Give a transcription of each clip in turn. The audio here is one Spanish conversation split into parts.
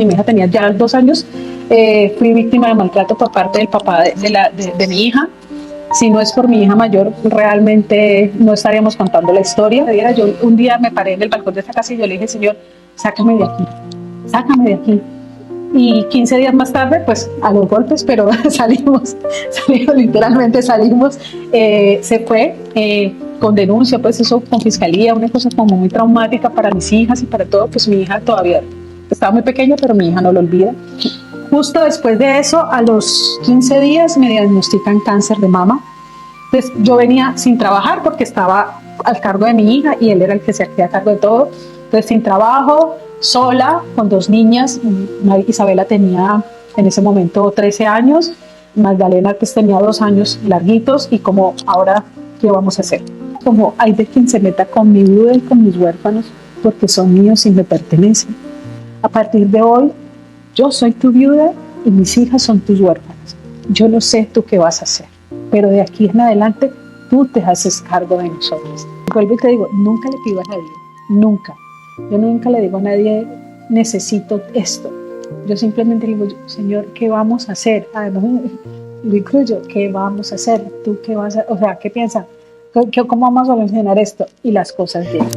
mi hija tenía ya 2 años, fui víctima de maltrato por parte del papá de mi hija. Si no es por mi hija mayor, realmente no estaríamos contando la historia. Yo un día me paré en el balcón de esta casa y yo le dije, Señor, sácame de aquí, sácame de aquí. Y 15 días más tarde, pues a los golpes, pero salimos, literalmente salimos. Se fue con denuncia, pues eso con fiscalía, una cosa como muy traumática para mis hijas y para todo. Pues mi hija todavía estaba muy pequeña, pero mi hija no lo olvida. Justo después de eso, a los 15 días me diagnostican cáncer de mama. Entonces yo venía sin trabajar porque estaba al cargo de mi hija y él era el que se hacía cargo de todo. Entonces sin trabajo, sola, con 2 niñas. Isabela tenía en ese momento 13 años, Magdalena pues tenía 2 años larguitos y como ahora, ¿qué vamos a hacer? Como hay de quien se meta con mi viuda y con mis huérfanos porque son míos y me pertenecen. A partir de hoy, yo soy tu viuda y mis hijas son tus huérfanas. Yo no sé tú qué vas a hacer, pero de aquí en adelante tú te haces cargo de nosotros. Vuelvo y te digo, nunca le pido a nadie, nunca. Yo nunca le digo a nadie, necesito esto. Yo simplemente le digo, Señor, ¿qué vamos a hacer? Además, lo incluyo, ¿qué vamos a hacer? ¿Tú qué vas a hacer? O sea, ¿qué piensas? ¿Cómo vamos a solucionar esto? Y las cosas llegan.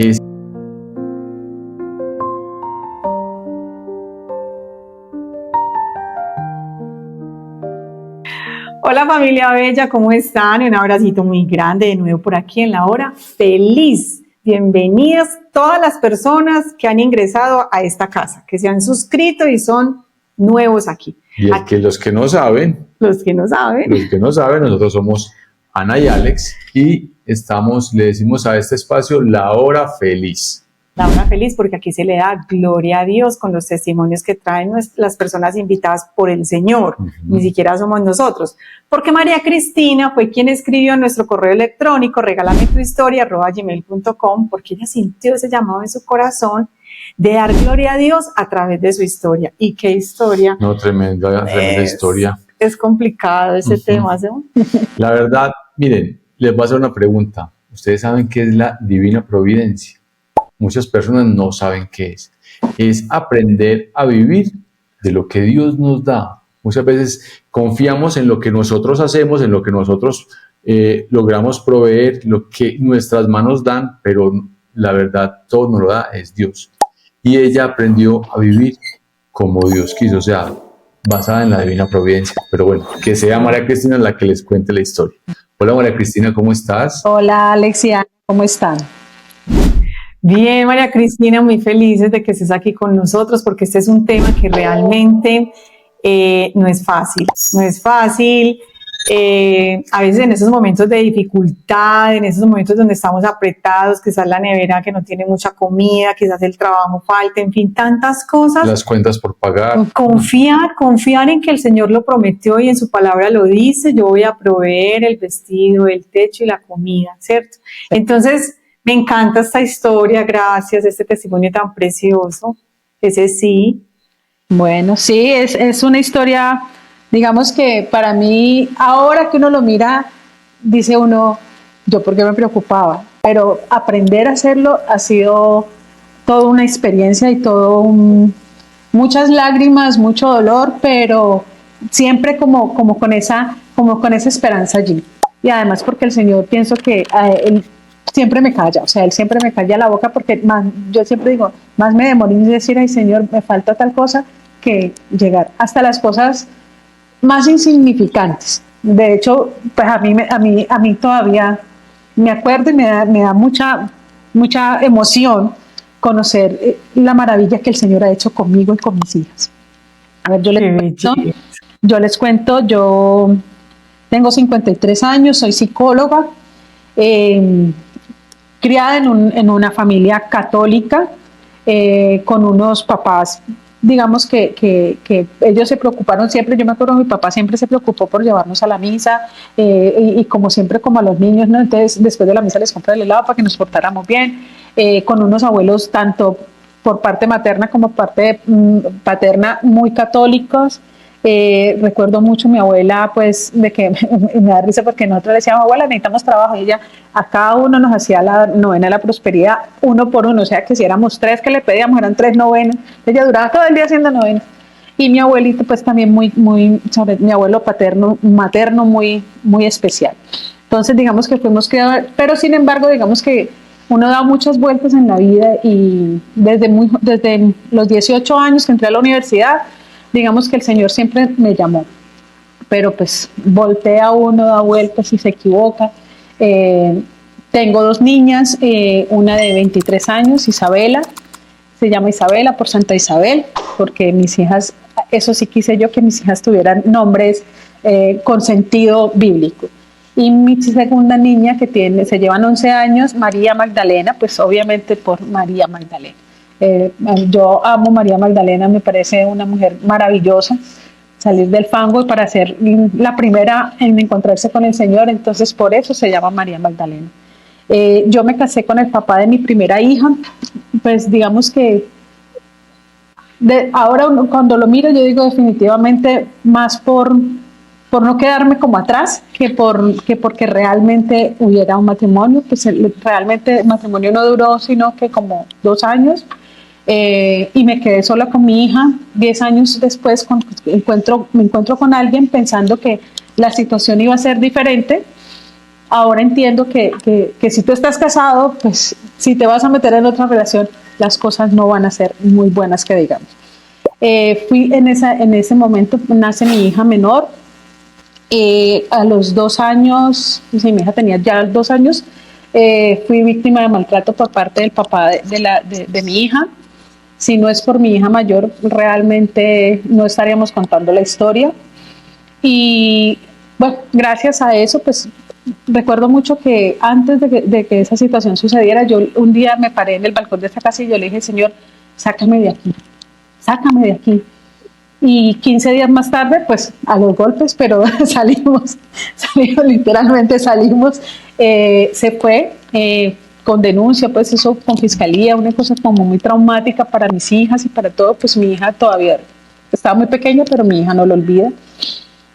Hola familia bella, ¿cómo están? Un abracito muy grande de nuevo por aquí en La Hora Feliz. Bienvenidas todas las personas que han ingresado a esta casa, que se han suscrito y son nuevos aquí. Y es que los que no saben, nosotros somos Ana y Alex y le decimos a este espacio La Hora Feliz. La Hora Feliz porque aquí se le da gloria a Dios con los testimonios que traen las personas invitadas por el Señor, ni siquiera somos nosotros, porque María Cristina fue quien escribió en nuestro correo electrónico regalametuhistoria@gmail.com porque ella sintió ese llamado en su corazón de dar gloria a Dios a través de su historia. ¿Y qué historia? No, tremenda historia. Es complicado ese tema, ¿no? La verdad, miren, les voy a hacer una pregunta. ¿Ustedes saben qué es la divina providencia? Muchas personas no saben qué es. Es aprender a vivir de lo que Dios nos da. Muchas veces confiamos en lo que nosotros hacemos, en lo que nosotros logramos proveer, lo que nuestras manos dan, pero la verdad todo nos lo da es Dios. Y ella aprendió a vivir como Dios quiso, o sea, basada en la divina providencia. Pero bueno, que sea María Cristina la que les cuente la historia. Hola María Cristina, ¿cómo estás? Hola Alexia, ¿cómo están? Bien, María Cristina, muy felices de que estés aquí con nosotros porque este es un tema que realmente no es fácil. A veces en esos momentos de dificultad, en esos momentos donde estamos apretados, quizás la nevera que no tiene mucha comida, quizás el trabajo falta, en fin, tantas cosas. Las cuentas por pagar. Confiar en que el Señor lo prometió y en su palabra lo dice, yo voy a proveer el vestido, el techo y la comida, ¿cierto? Entonces, me encanta esta historia, gracias, este testimonio tan precioso, ese sí. Bueno, sí, es una historia, digamos que para mí, ahora que uno lo mira, dice uno, yo por qué me preocupaba, pero aprender a hacerlo ha sido toda una experiencia y muchas lágrimas, mucho dolor, pero siempre como con esa esperanza allí. Y además porque el Señor, pienso que Él siempre me calla, o sea, Él siempre me calla la boca porque yo siempre digo, más me demoro en decir, ay Señor, me falta tal cosa, que llegar hasta las cosas más insignificantes. De hecho, pues a mí todavía me acuerdo y me da mucha emoción conocer la maravilla que el Señor ha hecho conmigo y con mis hijas. A ver, yo les cuento, yo tengo 53 años, soy psicóloga, criada en una familia católica, con unos papás, digamos que ellos se preocuparon siempre. Yo me acuerdo, mi papá siempre se preocupó por llevarnos a la misa, y como siempre, como a los niños, ¿no? Entonces después de la misa les compré el helado para que nos portáramos bien, con unos abuelos tanto por parte materna como parte paterna muy católicos. Recuerdo mucho a mi abuela, pues, de que me da risa porque nosotros le decíamos, abuela, necesitamos trabajo, y ella a cada uno nos hacía la novena de la prosperidad, uno por uno, o sea que si éramos 3 que le pedíamos, eran 3 novenas, ella duraba todo el día haciendo novenas. Y mi abuelito, pues también sobre mi abuelo materno, muy especial. Entonces, digamos que fuimos criados, pero sin embargo, digamos que uno da muchas vueltas en la vida y desde los 18 años que entré a la universidad, digamos que el Señor siempre me llamó, pero pues voltea uno, da vueltas y se equivoca. Tengo 2 niñas, una de 23 años, Isabela, se llama Isabela por Santa Isabel, porque mis hijas, eso sí quise yo, que mis hijas tuvieran nombres con sentido bíblico. Y mi segunda niña, se llevan 11 años, María Magdalena, pues obviamente por María Magdalena. Yo amo a María Magdalena, me parece una mujer maravillosa, salir del fango para ser la primera en encontrarse con el Señor, entonces por eso se llama María Magdalena. Yo me casé con el papá de mi primera hija, pues digamos que ahora cuando lo miro yo digo definitivamente más por no quedarme como atrás que porque realmente hubiera un matrimonio, pues realmente el matrimonio no duró sino que como 2 años, y me quedé sola con mi hija. 10 años después me encuentro con alguien pensando que la situación iba a ser diferente. Ahora entiendo que si tú estás casado, pues si te vas a meter en otra relación, las cosas no van a ser muy buenas que digamos. En ese momento nace mi hija menor. A los 2 años, mi hija tenía ya 2 años, fui víctima de maltrato por parte del papá de mi hija. Si no es por mi hija mayor, realmente no estaríamos contando la historia. Y bueno, gracias a eso, pues recuerdo mucho que antes de que esa situación sucediera, yo un día me paré en el balcón de esta casa y yo le dije, Señor, sácame de aquí, sácame de aquí. Y 15 días más tarde, pues a los golpes, pero salimos, literalmente salimos. Se fue con denuncia, pues eso con fiscalía, una cosa como muy traumática para mis hijas y para todo. Pues mi hija todavía estaba muy pequeña, pero mi hija no lo olvida.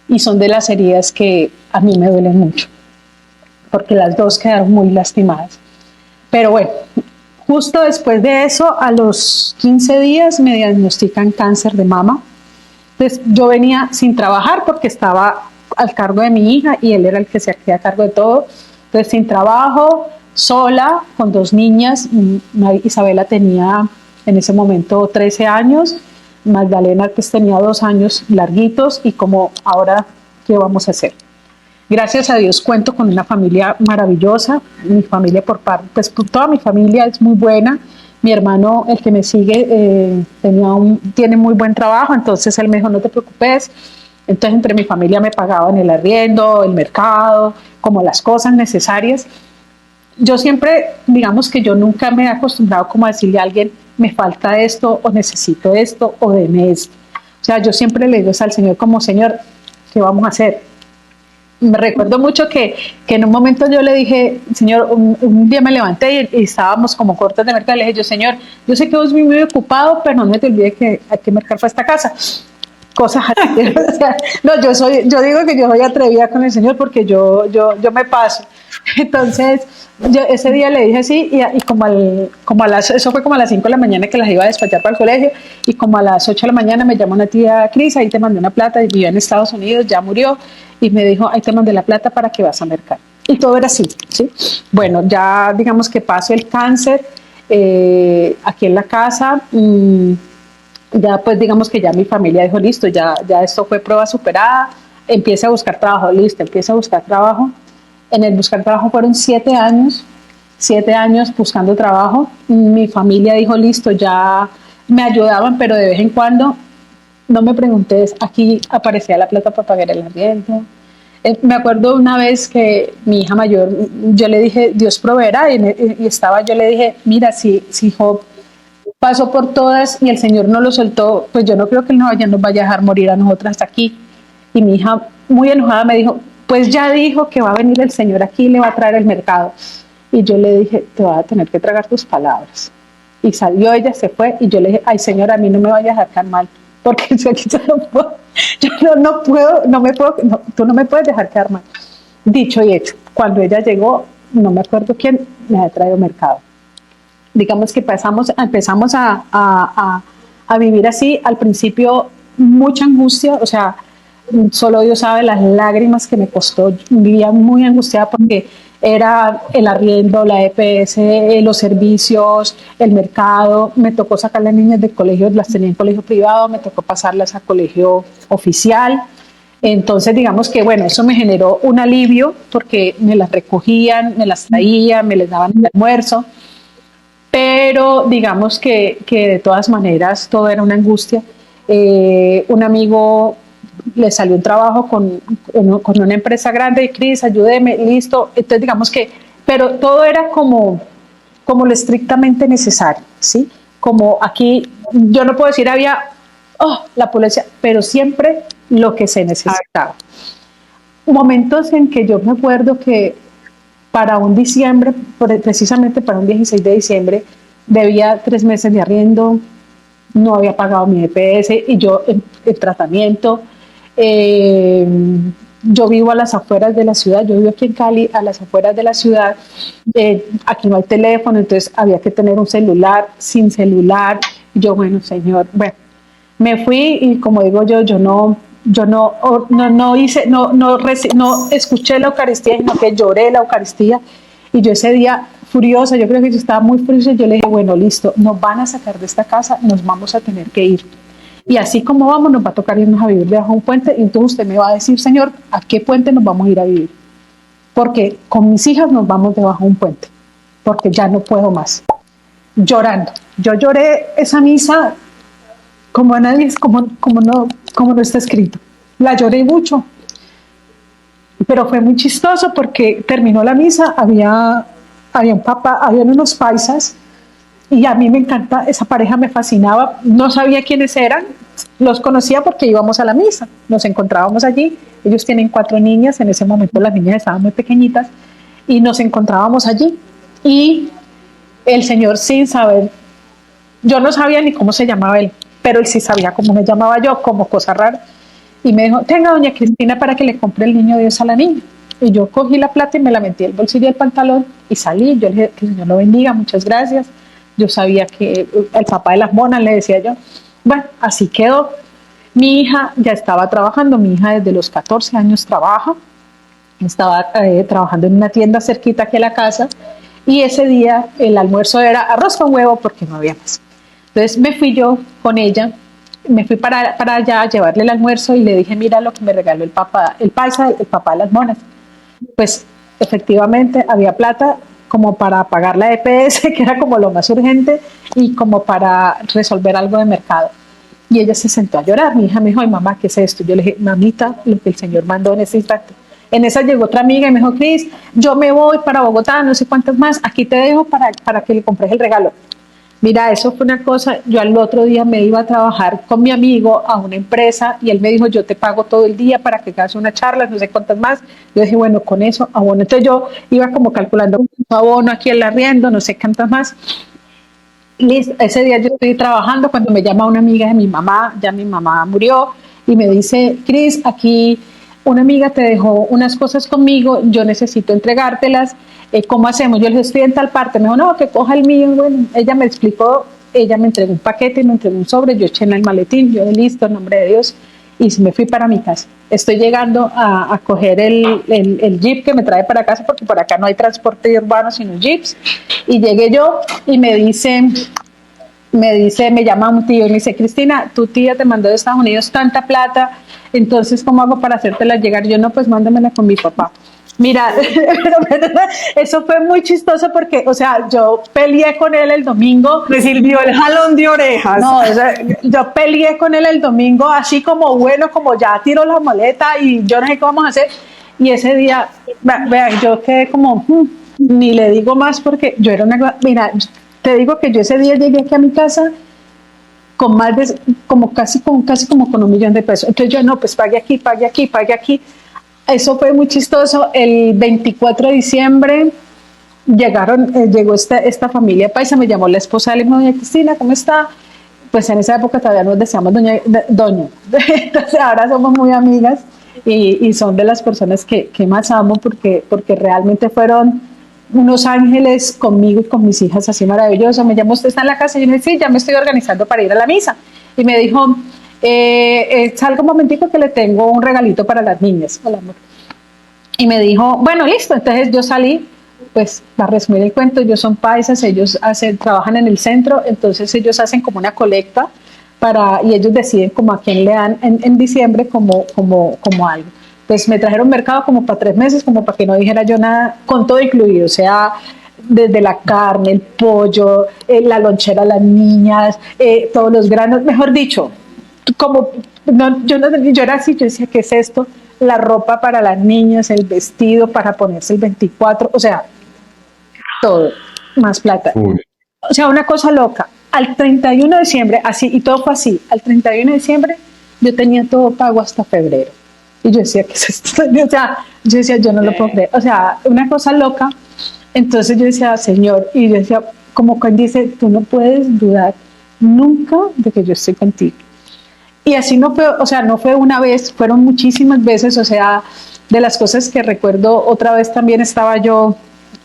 Y son de las heridas que a mí me duelen mucho, porque las 2 quedaron muy lastimadas. Pero bueno, justo después de eso, a los 15 días me diagnostican cáncer de mama. Entonces yo venía sin trabajar porque estaba al cargo de mi hija y él era el que se hacía cargo de todo. Entonces sin trabajo, sola, con 2 niñas. Isabela tenía en ese momento 13 años, Magdalena pues tenía 2 años larguitos y como ahora, ¿qué vamos a hacer? Gracias a Dios cuento con una familia maravillosa, mi familia pues toda mi familia es muy buena. Mi hermano, el que me sigue, tiene muy buen trabajo, entonces él me dijo, no te preocupes. Entonces entre mi familia me pagaban el arriendo, el mercado, como las cosas necesarias. Yo siempre, digamos que yo nunca me he acostumbrado como a decirle a alguien, me falta esto, o necesito esto, o deme esto. O sea, yo siempre le digo al Señor como, Señor, ¿qué vamos a hacer? Me recuerdo mucho que en un momento yo le dije, Señor, un día me levanté y estábamos como cortos de mercado, le dije yo, Señor, yo sé que vos muy ocupado, pero no me te olvides que hay que mercar para esta casa. Cosas así. O sea, no, yo digo que yo soy atrevida con el Señor porque yo me paso. Entonces, yo ese día le dije así y eso fue como a las 5 de la mañana que las iba a despachar para el colegio y como a las 8 de la mañana me llamó una tía Cris, ahí te mandé una plata, vivía en Estados Unidos, ya murió y me dijo, ahí te mandé la plata para que vas a mercar. Y todo era así, ¿sí? Bueno, ya digamos que pasó el cáncer aquí en la casa. Ya pues digamos que ya mi familia dijo, listo, ya esto fue prueba superada, empieza a buscar trabajo, listo, empieza a buscar trabajo. En el buscar trabajo fueron 7 años buscando trabajo. Mi familia dijo, listo, ya me ayudaban, pero de vez en cuando, no me preguntes, aquí aparecía la plata para pagar el arriendo. Me acuerdo una vez que mi hija mayor, yo le dije, Dios proveerá, y yo le dije, mira, si Job pasó por todas y el Señor no lo soltó, pues yo no creo que Él nos vaya a dejar morir a nosotras hasta aquí. Y mi hija, muy enojada, me dijo, pues ya dijo que va a venir el Señor aquí y le va a traer el mercado. Y yo le dije, te vas a tener que tragar tus palabras. Y salió ella, se fue, y yo le dije, ay Señor, a mí no me vayas a dejar mal, porque yo aquí yo no puedo, tú no me puedes dejar quedar mal. Dicho y hecho, cuando ella llegó, no me acuerdo quién me había traído mercado. Digamos que empezamos a vivir así, al principio mucha angustia, o sea, solo Dios sabe las lágrimas que me costó, vivía muy angustiada porque era el arriendo, la EPS, los servicios, el mercado, me tocó sacar a las niñas del colegio, las tenía en colegio privado, me tocó pasarlas a colegio oficial. Entonces, digamos que, bueno, eso me generó un alivio porque me las recogían, me las traían, me les daban el almuerzo, pero digamos que de todas maneras todo era una angustia. Un amigo le salió un trabajo con una empresa grande y Cris, ayúdeme, listo. Entonces, digamos que, pero todo era como lo estrictamente necesario, ¿sí? Como aquí, yo no puedo decir había la pobreza, pero siempre lo que se necesitaba. Momentos en que yo me acuerdo que para un diciembre, precisamente para un 16 de diciembre, debía 3 meses de arriendo, no había pagado mi EPS y yo el tratamiento. Yo vivo a las afueras de la ciudad, yo vivo aquí en Cali, a las afueras de la ciudad, aquí no hay teléfono, entonces había que tener un celular, sin celular. Yo, bueno, señor, bueno, me fui y como digo yo no escuché la Eucaristía, sino que lloré la Eucaristía. Y yo ese día furiosa, yo creo que yo estaba muy furiosa, yo le dije, bueno, listo, nos van a sacar de esta casa, nos vamos a tener que ir. Y así como vamos, nos va a tocar irnos a vivir debajo de un puente. Y entonces usted me va a decir, Señor, ¿a qué puente nos vamos a ir a vivir? Porque con mis hijas nos vamos debajo de un puente, porque ya no puedo más. Llorando. Yo lloré esa misa como a nadie, como no está escrito. La lloré mucho, pero fue muy chistoso porque terminó la misa, había un papá, habían unos paisas, y a mí me encanta, esa pareja me fascinaba, no sabía quiénes eran, los conocía porque íbamos a la misa, nos encontrábamos allí, ellos tienen 4 niñas, en ese momento las niñas estaban muy pequeñitas, y nos encontrábamos allí, y el Señor sin saber, yo no sabía ni cómo se llamaba él, pero él sí sabía cómo me llamaba yo, como cosa rara, y me dijo, tenga doña Cristina para que le compre el niño Dios a la niña. Y yo cogí la plata y me la metí en el bolsillo del pantalón y salí. Yo le dije, que el Señor lo bendiga, muchas gracias. Yo sabía que el papá de las monas, le decía yo. Bueno, así quedó. Mi hija ya estaba trabajando, mi hija desde los 14 años trabaja. Estaba trabajando en una tienda cerquita aquí a la casa, y ese día el almuerzo era arroz con huevo porque no había más. Entonces me fui yo con ella, me fui para allá a llevarle el almuerzo y le dije, mira lo que me regaló el papá, el paisa, el papá de las monas. Pues efectivamente había plata como para pagar la EPS, que era como lo más urgente, y como para resolver algo de mercado. Y ella se sentó a llorar. Mi hija me dijo, ay mamá, ¿qué es esto? Yo le dije, mamita, lo que el Señor mandó en ese instante. En esa llegó otra amiga y me dijo, Cris, yo me voy para Bogotá, no sé cuántas más, aquí te dejo para que le compres el regalo. Mira, eso fue una cosa, yo al otro día me iba a trabajar con mi amigo a una empresa y él me dijo, yo te pago todo el día para que hagas una charla, no sé cuántas más. Yo dije, bueno, con eso, abono. Entonces yo iba como calculando abono aquí el arriendo, no sé cuántas más. Listo. Ese día yo estoy trabajando cuando me llama una amiga de mi mamá, ya mi mamá murió, y me dice, Cris, aquí una amiga te dejó unas cosas conmigo, yo necesito entregártelas, ¿cómo hacemos? Yo le dije, estoy en tal parte, me dijo, no, que coja el mío. Bueno, ella me explicó, ella me entregó un paquete, me entregó un sobre, yo eché en el maletín, yo listo, en nombre de Dios, y me fui para mi casa. Estoy llegando a coger el jeep que me trae para casa, porque por acá no hay transporte urbano, sino jeeps, y llegué yo y me llama un tío y me dice, Cristina, tu tía te mandó de Estados Unidos tanta plata, entonces ¿cómo hago para hacértela llegar? Yo no, pues mándamela con mi papá. Mira, eso fue muy chistoso porque, o sea, yo peleé con él el domingo. Me sirvió el jalón de orejas. No, yo peleé con él el domingo, así como, bueno, como ya tiro la maleta y yo no sé qué vamos a hacer. Y ese día, vea, yo quedé como, ni le digo más porque yo era una... Mira, te digo que yo ese día llegué aquí a mi casa con más de, casi como con $1 millón. Entonces yo, no, pues pague aquí, pague aquí, pague aquí. Eso fue muy chistoso. El 24 de diciembre llegó esta familia paisa, me llamó la esposa de él y me dijo, doña Cristina, ¿cómo está? pues en esa época todavía nos decíamos doña. Entonces ahora somos muy amigas y son de las personas que más amo porque realmente fueron unos ángeles conmigo y con mis hijas así maravillosos. Me llamó, ¿usted está en la casa? Y yo le dije, sí, ya me estoy organizando para ir a la misa. Y me dijo, salga un momentico que le tengo un regalito para las niñas. Hola, amor. Y me dijo, bueno, listo. Entonces yo salí, pues para resumir el cuento, ellos son paisas, ellos trabajan en el centro, entonces ellos hacen como una colecta y ellos deciden como a quién le dan en diciembre como algo. Pues me trajeron mercado como para 3 meses, como para que no dijera yo nada, con todo incluido, o sea, desde la carne, el pollo, la lonchera a las niñas, todos los granos, mejor dicho, como yo era así, yo decía, ¿qué es esto? La ropa para las niñas, el vestido para ponerse el 24, o sea, todo, más plata. Uy. O sea, una cosa loca. Al 31 de diciembre, así, y todo fue así, al 31 de diciembre yo tenía todo pago hasta febrero. Y yo decía, ¿qué es esto? O sea, yo decía, yo no lo puedo creer. O sea, una cosa loca. Entonces yo decía, Señor, y yo decía, como quien dice, tú no puedes dudar nunca de que yo estoy contigo. Y así no fue, o sea, no fue una vez, fueron muchísimas veces, o sea, de las cosas que recuerdo, otra vez también estaba yo,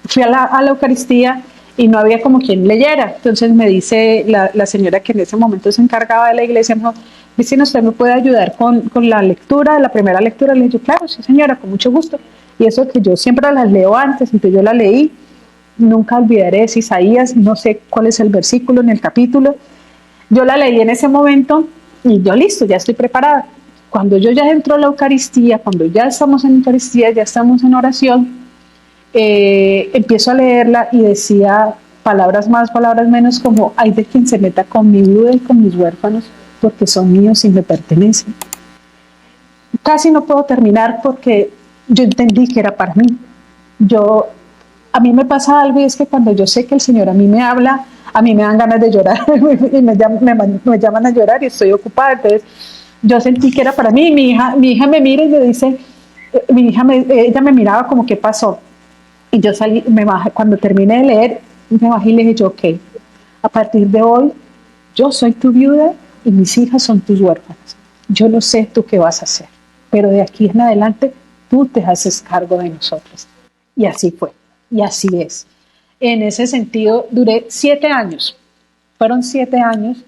fui a la Eucaristía y no había como quien leyera. Entonces me dice la señora que en ese momento se encargaba de la iglesia, me dijo, Cristina, ¿usted me puede ayudar con la lectura, la primera lectura? Le dije, claro, sí señora, con mucho gusto. Y eso que yo siempre las leo antes, entonces yo la leí, nunca olvidaré, es Isaías, no sé cuál es el versículo ni el capítulo. Yo la leí en ese momento y yo listo, ya estoy preparada. Cuando yo ya entro a la Eucaristía, cuando ya estamos en Eucaristía, ya estamos en oración, empiezo a leerla y decía palabras más, palabras menos, como hay de quien se meta con mi viuda y con mis huérfanos, porque son míos y me pertenecen. Casi no puedo terminar porque yo entendí que era para mí. A mí me pasa algo y es que cuando yo sé que el Señor a mí me habla, a mí me dan ganas de llorar y me llaman a llorar y estoy ocupada. Entonces yo sentí que era para mí. Mi hija me mira y me dice, ella me miraba como, ¿qué pasó? Y yo salí, me bajé, cuando terminé de leer, me bajé y le dije yo, ok, a partir de hoy yo soy tu viuda y mis hijas son tus huérfanas. Yo no sé tú qué vas a hacer, pero de aquí en adelante tú te haces cargo de nosotros. Y así fue, y así es. En ese sentido, duré 7 años. Fueron 7 años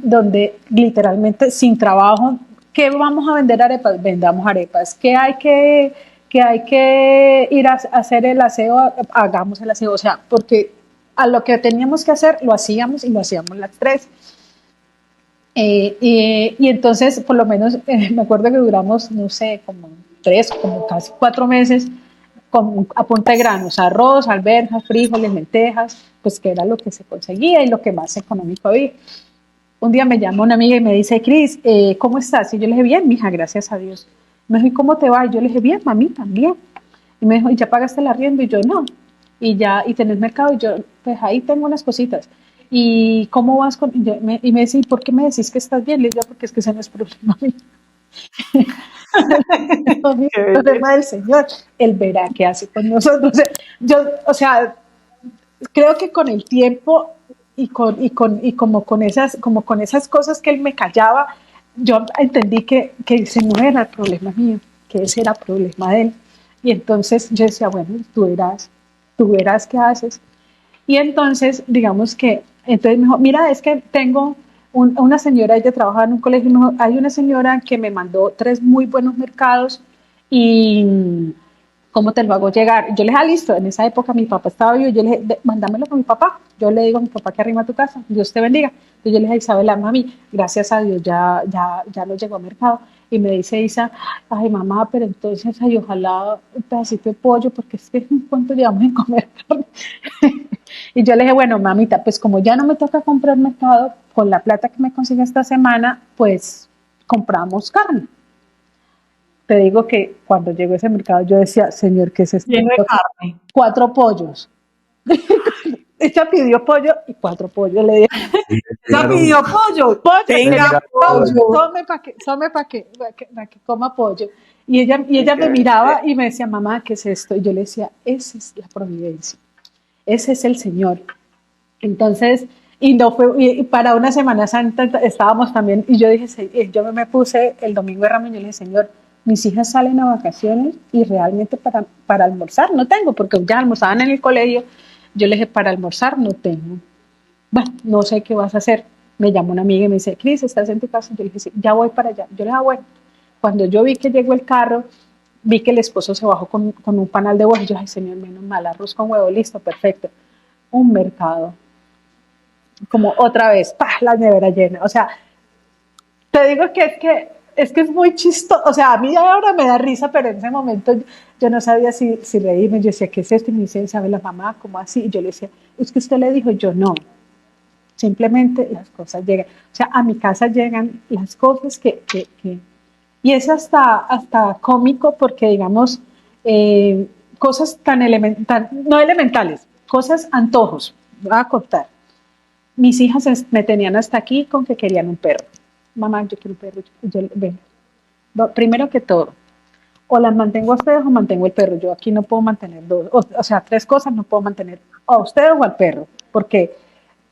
donde literalmente sin trabajo, ¿qué vamos a vender arepas? Vendamos arepas. ¿Qué hay que ir a hacer el aseo? Hagamos el aseo. O sea, porque a lo que teníamos que hacer lo hacíamos y lo hacíamos las 3. Y entonces, por lo menos, me acuerdo que duramos, no sé, como 3, como casi 4 meses a punta de granos, arroz, alberjas, frijoles, lentejas, pues que era lo que se conseguía y lo que más económico había. Un día me llama una amiga y me dice, Cris, ¿cómo estás? Y yo le dije, bien, mija, gracias a Dios. Me dijo, ¿y cómo te va? Y yo le dije, bien, mami, también. Y me dijo, ¿y ya pagaste el arriendo? Y yo, no. ¿Y tenés mercado? Y yo, pues ahí tengo unas cositas. ¿Y cómo vas con...? Y me dice, ¿y por qué me decís que estás bien? Le digo, porque es que ese no es problema mío. El problema del Señor, Él verá qué hace con nosotros. O sea, creo que con el tiempo y como con esas cosas que Él me callaba, yo entendí que ese no era el problema mío, que ese era el problema de Él. Y entonces yo decía, bueno, tú verás qué haces. Y entonces, digamos que, entonces me dijo, mira, es que tengo una señora, ella trabajaba en un colegio, me dijo, hay una señora que me mandó 3 muy buenos mercados y ¿cómo te lo hago llegar? Yo le dije, listo, en esa época mi papá estaba vivo, yo le dije, mándamelo con mi papá. Yo le digo a mi papá que arrima a tu casa, Dios te bendiga. Entonces yo le dije a Isabela, mami, gracias a Dios ya lo llegó al mercado. Y me dice Isa, ay mamá, pero entonces, ay, ojalá un pedacito de pollo, porque es que ¿cuánto llevamos en comer carne? Y yo le dije, bueno, mamita, pues como ya no me toca comprar mercado, con la plata que me consigue esta semana, pues compramos carne. Te digo que cuando llegó ese mercado yo decía, Señor, ¿qué es esto? Lleno de carne. 4 pollos. Ella pidió pollo y 4 pollos. Le dije, Ella pidió pollo. tenga pollo. Tome para que coma pollo. Y ella me miraba y me decía, mamá, ¿qué es esto? Y yo le decía, esa es la providencia. Ese es el Señor. Entonces, Y no fue, y para una Semana Santa estábamos también, y yo dije, yo me puse el domingo de Ramos, yo le dije, Señor, mis hijas salen a vacaciones y realmente para almorzar no tengo, porque ya almorzaban en el colegio. Yo le dije, para almorzar no tengo. Bueno, no sé qué vas a hacer. Me llamó una amiga y me dice, Cris, ¿estás en tu casa? Yo le dije, sí, ya voy para allá. Yo le dije, bueno, cuando yo vi que llegó el carro, vi que el esposo se bajó con un panal de huevo. Y yo, ay, Señor, menos mal, arroz con huevo, listo, perfecto. Un mercado. Como otra vez, ¡pah!, la nevera llena. O sea, te digo que es muy chistoso. O sea, a mí ahora me da risa, pero en ese momento yo no sabía si reírme. Yo decía, ¿qué es esto? Y me dice, ¿sabe la mamá? ¿Cómo así? Y yo le decía, es que usted le dijo, yo no. Simplemente las cosas llegan. O sea, a mi casa llegan las cosas y es hasta cómico porque, digamos, cosas tan elementales, no elementales, cosas antojos. Voy a contar. Mis hijas me tenían hasta aquí con que querían un perro. Mamá, yo quiero un perro. Venga. Primero que todo, o las mantengo a ustedes o mantengo el perro. Yo aquí no puedo mantener dos, o sea, tres cosas no puedo mantener, o a ustedes o al perro, porque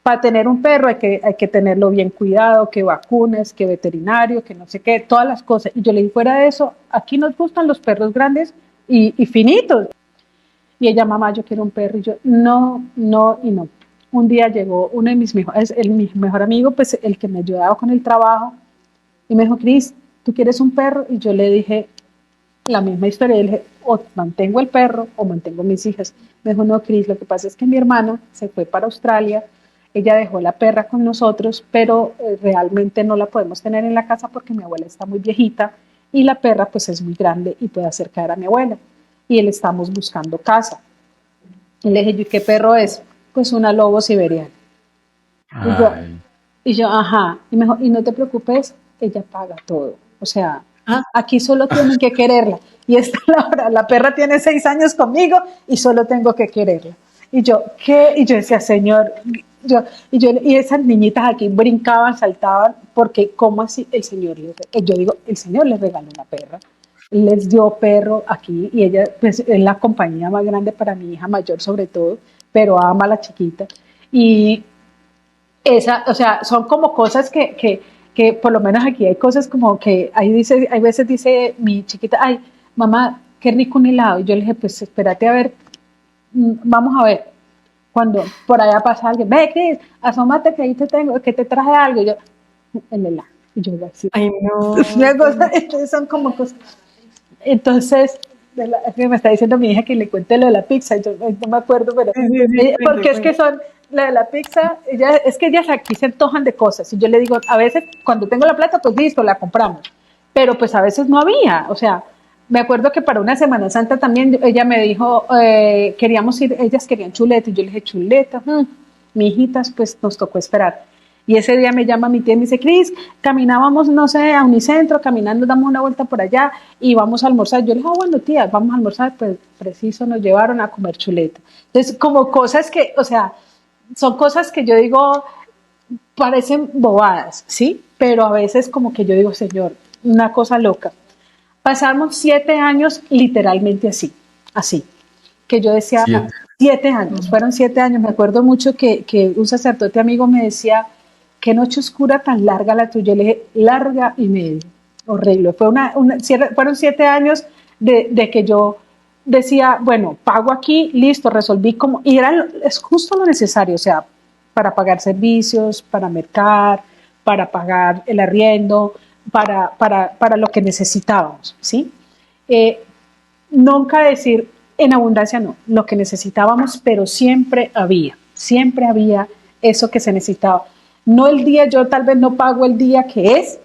para tener un perro hay que tenerlo bien cuidado, que vacunas, que veterinario, que no sé qué, todas las cosas. Y yo le dije, fuera de eso, aquí nos gustan los perros grandes y finitos. Y ella, mamá, yo quiero un perro. Y yo, no, no y no. Un día llegó uno de mi mejor amigo, pues el que me ayudaba con el trabajo, y me dijo, Cris, ¿tú quieres un perro? Y yo le dije la misma historia. Y le dije, o mantengo el perro o mantengo mis hijas. Me dijo, no, Cris, lo que pasa es que mi hermana se fue para Australia. Ella dejó la perra con nosotros, pero realmente no la podemos tener en la casa porque mi abuela está muy viejita y la perra pues es muy grande y puede hacer caer a mi abuela. Y él estamos buscando casa. Y le dije, ¿y qué perro es? Pues una lobo siberiana. Ay, Y yo, ajá. Y me dijo, y no te preocupes, ella paga todo. O sea, aquí solo tienen que quererla. Y esta la perra tiene 6 años conmigo y solo tengo que quererla. Y yo, ¿qué? Y yo decía, Señor, y esas niñitas aquí brincaban, saltaban, porque ¿cómo así el Señor yo digo, el Señor les regaló una perra, les dio perro aquí, y ella pues, es la compañía más grande para mi hija mayor sobre todo, pero ama a la chiquita. Y o sea, son como cosas que por lo menos aquí hay cosas como que hay veces dice mi chiquita, ay, mamá, qué rico un helado. Y yo le dije, pues espérate a ver, vamos a ver. Cuando por allá pasa alguien, ve, Cris, asómate que ahí te tengo, que te traje algo. Y yo, el helado. Y yo así. Ay, no. Entonces son como cosas. Entonces, me está diciendo mi hija que le cuente lo de la pizza. Yo no me acuerdo, pero. Porque es que son. La de la pizza, es que ellas aquí se antojan de cosas. Y yo le digo, a veces, cuando tengo la plata, pues listo, la compramos. Pero pues a veces no había. O sea, me acuerdo que para una Semana Santa también ella me dijo, queríamos ir, ellas querían chuleta. Y yo le dije, chuleta, mi hijitas, pues nos tocó esperar. Y ese día me llama mi tía y me dice, Cris, caminábamos, no sé, a Unicentro, caminando, damos una vuelta por allá y vamos a almorzar. Yo le dije, bueno, tía, vamos a almorzar. Pues preciso, nos llevaron a comer chuleta. Entonces, como cosas que, o sea, son cosas que yo digo, parecen bobadas, ¿sí? Pero a veces como que yo digo, Señor, una cosa loca. Pasamos 7 años literalmente así, que yo decía, 7 años, fueron 7 años. Me acuerdo mucho que un sacerdote amigo me decía, qué noche oscura tan larga la tuya. Le dije, larga y media, horrible. Fueron 7 años de que yo decía, bueno, pago aquí, listo, resolví como, y es justo lo necesario, o sea, para pagar servicios, para mercar, para pagar el arriendo, para lo que necesitábamos, ¿sí? Nunca decir en abundancia no, lo que necesitábamos, pero siempre había eso que se necesitaba. No el día, yo tal vez no pago el día que es,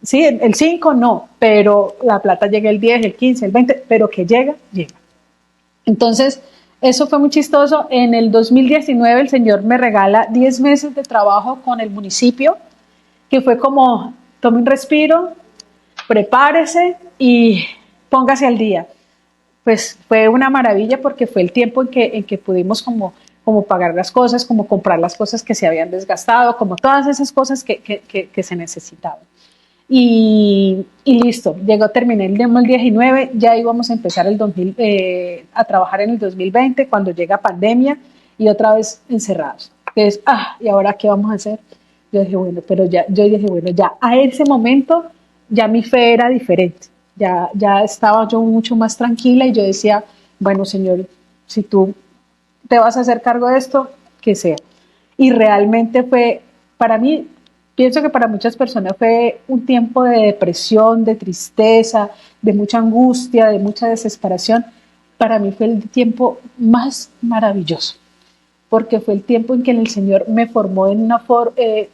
sí, el 5 no, pero la plata llega el 10, el 15, el 20, pero que llega. Entonces, eso fue muy chistoso. En el 2019 el Señor me regala 10 meses de trabajo con el municipio, que fue como, tome un respiro, prepárese y póngase al día. Pues fue una maravilla porque fue el tiempo en que pudimos como pagar las cosas, como comprar las cosas que se habían desgastado, como todas esas cosas que se necesitaban. Y listo, terminé el 2019, ya íbamos a empezar a trabajar en el 2020 cuando llega pandemia y otra vez encerrados. que es, ¿y ahora qué vamos a hacer? Yo dije, bueno, ya a ese momento ya mi fe era diferente, ya estaba yo mucho más tranquila y yo decía, bueno, Señor, si tú te vas a hacer cargo de esto, que sea. Y realmente fue, para mí, pienso que para muchas personas fue un tiempo de depresión, de tristeza, de mucha angustia, de mucha desesperación. Para mí fue el tiempo más maravilloso, porque fue el tiempo en que el Señor me formó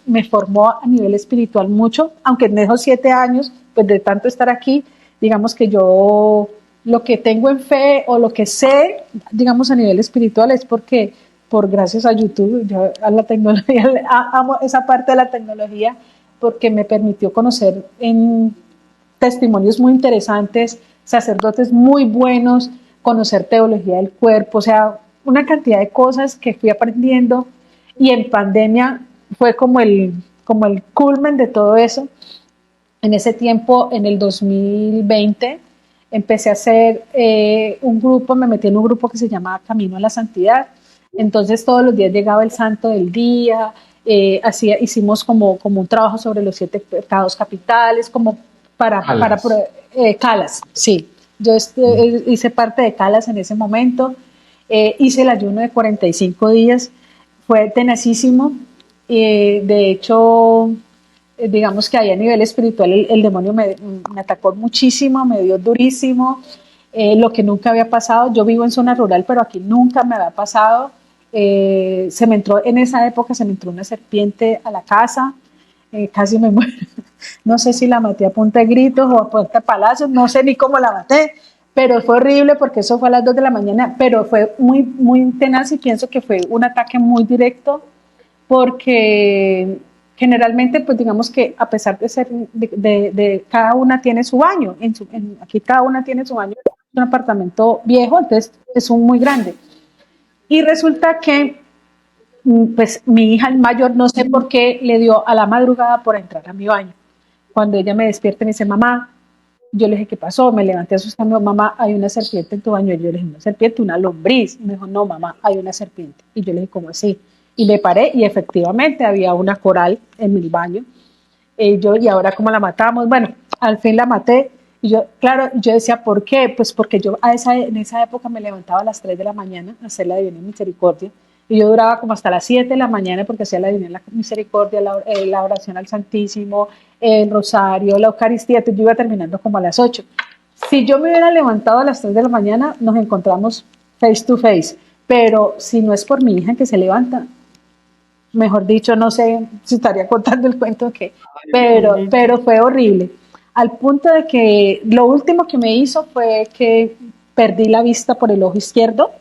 me formó a nivel espiritual mucho, aunque en esos 7 años, pues de tanto estar aquí, digamos que yo lo que tengo en fe o lo que sé, digamos a nivel espiritual es porque por gracias a YouTube, yo a la tecnología, amo esa parte de la tecnología porque me permitió conocer en testimonios muy interesantes, sacerdotes muy buenos, conocer teología del cuerpo, o sea, una cantidad de cosas que fui aprendiendo y en pandemia fue como el culmen de todo eso. En ese tiempo, en el 2020, empecé a hacer un grupo, me metí en un grupo que se llamaba Camino a la Santidad. Entonces todos los días llegaba el santo del día, hicimos como un trabajo sobre los 7 pecados capitales, como Calas, sí. Yo hice parte de Calas en ese momento, hice el ayuno de 45 días, fue tenacísimo, de hecho, digamos que ahí a nivel espiritual el demonio me atacó muchísimo, me dio durísimo, lo que nunca había pasado. Yo vivo en zona rural, pero aquí nunca me había pasado. En esa época se me entró una serpiente a la casa, casi me muero. No sé si la maté a punta de gritos o a punta de palazos, no sé ni cómo la maté, pero fue horrible porque eso fue a las 2 de la mañana, pero fue muy, muy tenaz y pienso que fue un ataque muy directo porque generalmente, pues digamos que a pesar de ser de cada una tiene su baño, aquí cada una tiene su baño, es un apartamento viejo, entonces es un muy grande. Y resulta que pues mi hija mayor no sé por qué le dio a la madrugada por entrar a mi baño. Cuando ella me despierta y me dice, mamá, yo le dije, ¿qué pasó? Me levanté asustando, mamá, hay una serpiente en tu baño. Y yo le dije, ¿una serpiente? ¿Una lombriz? Y me dijo, no, mamá, hay una serpiente. Y yo le dije, ¿cómo así? Y le paré y efectivamente había una coral en mi baño. ¿Y ahora cómo la matamos? Bueno, al fin la maté. Y yo, claro, yo decía, ¿por qué? Pues porque yo en esa época me levantaba a las 3 de la mañana a hacer la Divina Misericordia. Y yo duraba como hasta las 7 de la mañana porque hacía la Divina Misericordia, la oración al Santísimo, el rosario, la Eucaristía. Entonces yo iba terminando como a las 8. Si yo me hubiera levantado a las 3 de la mañana, nos encontramos face to face. Pero si no es por mi hija que se levanta, mejor dicho, no sé si estaría contando el cuento que, pero fue horrible. Al punto de que lo último que me hizo fue que perdí la vista por el ojo izquierdo.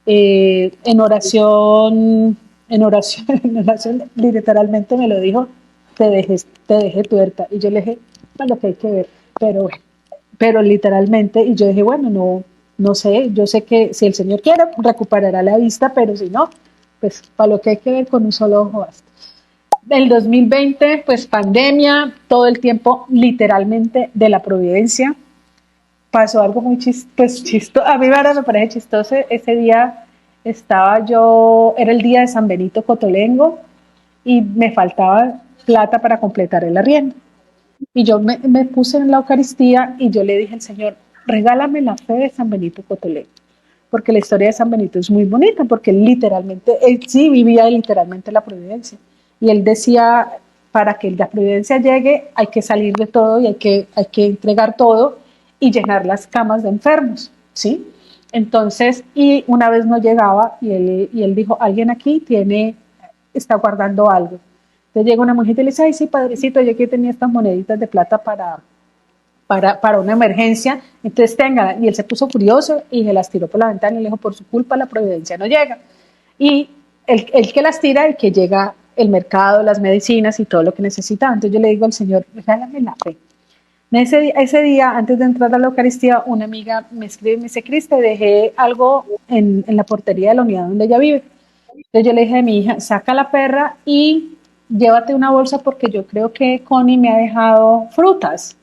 En oración, en oración, literalmente me lo dijo, te dejé tuerta. Y yo le dije, bueno, lo que hay que ver, pero literalmente, y yo dije, bueno, no sé, yo sé que si el Señor quiere, recuperará la vista, pero si no, pues para lo que hay que ver con un solo ojo basta. El 2020, pues pandemia, todo el tiempo literalmente de la providencia. Pasó algo muy chistoso, a mí ahora me parece chistoso, ese día era el día de San Benito Cotolengo y me faltaba plata para completar el arriendo. Y yo me puse en la Eucaristía y yo le dije al Señor, regálame la fe de San Benito Cotolengo, porque la historia de San Benito es muy bonita, porque él sí vivía literalmente la providencia. Y él decía, para que la providencia llegue hay que salir de todo y hay que entregar todo y llenar las camas de enfermos, ¿sí? Entonces, y una vez no llegaba y él dijo, alguien aquí está guardando algo. Entonces llega una mujer y le dice, ay, sí, padrecito, yo aquí tenía estas moneditas de plata para una emergencia, entonces tenga. Y él se puso furioso y se las tiró por la ventana y le dijo, por su culpa la providencia no llega. Y el que las tira y que llega el mercado, las medicinas y todo lo que necesitaba. Entonces yo le digo al Señor, regálame la fe. Ese día, antes de entrar a la Eucaristía, una amiga me escribe y me dice, Cris, te dejé algo en la portería de la unidad donde ella vive. Entonces yo le dije a mi hija, saca la perra y llévate una bolsa porque yo creo que Connie me ha dejado frutas,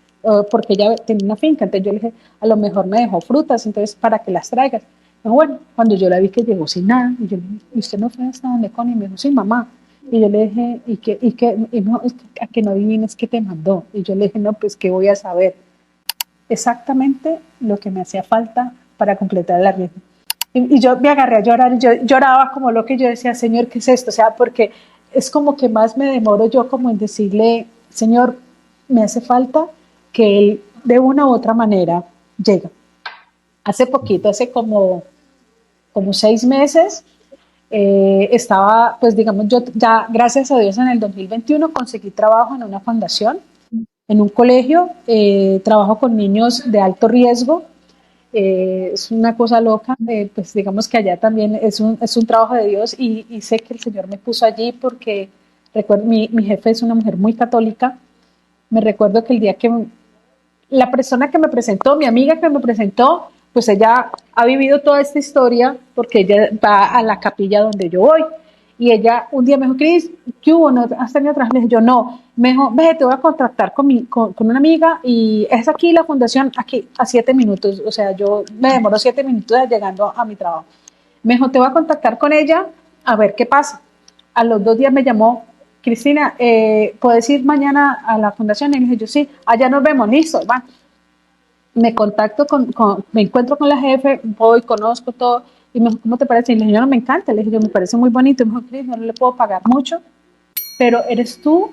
porque ella tiene una finca. Entonces yo le dije, a lo mejor me dejó frutas, entonces para que las traigas. Pero bueno, cuando yo la vi que llegó sin nada, y yo le dije, ¿y usted no fue hasta donde Connie? Y me dijo, sí, mamá. Y yo le dije, y me dijo, "Es que a que no adivines qué te mandó". Y yo le dije, no, pues qué voy a saber. Exactamente lo que me hacía falta para completar la rienda. Y yo me agarré a llorar y yo lloraba como lo que yo decía, Señor, ¿qué es esto? O sea, porque es como que más me demoro yo como en decirle, Señor, me hace falta que Él de una u otra manera llegue. Hace poquito, hace como 6 meses, estaba, pues digamos, yo ya, gracias a Dios, en el 2021 conseguí trabajo en una fundación, en un colegio, trabajo con niños de alto riesgo. Es una cosa loca, pues digamos que allá también es un trabajo de Dios y sé que el Señor me puso allí porque recuerdo, mi jefe es una mujer muy católica. Me recuerdo que el día que la persona que me presentó, mi amiga que me presentó, pues ella ha vivido toda esta historia porque ella va a la capilla donde yo voy. Y ella un día me dijo, Cris, ¿qué hubo? ¿No has tenido trabajo? Le dije yo, no. Me dijo, ve, te voy a contactar con una amiga y es aquí la fundación, aquí a 7 minutos. O sea, yo me demoro 7 minutos llegando a mi trabajo. Me dijo, te voy a contactar con ella a ver qué pasa. A los 2 días me llamó, Cristina, ¿puedes ir mañana a la fundación? Y le dije yo, sí, allá nos vemos, listo, va. Me contacto me encuentro con la jefe, voy, conozco todo, y me dijo, ¿cómo te parece? Y le dije, yo no, me encanta, le dije, yo me parece muy bonito. Y me dijo, Cris, no le puedo pagar mucho, pero eres tú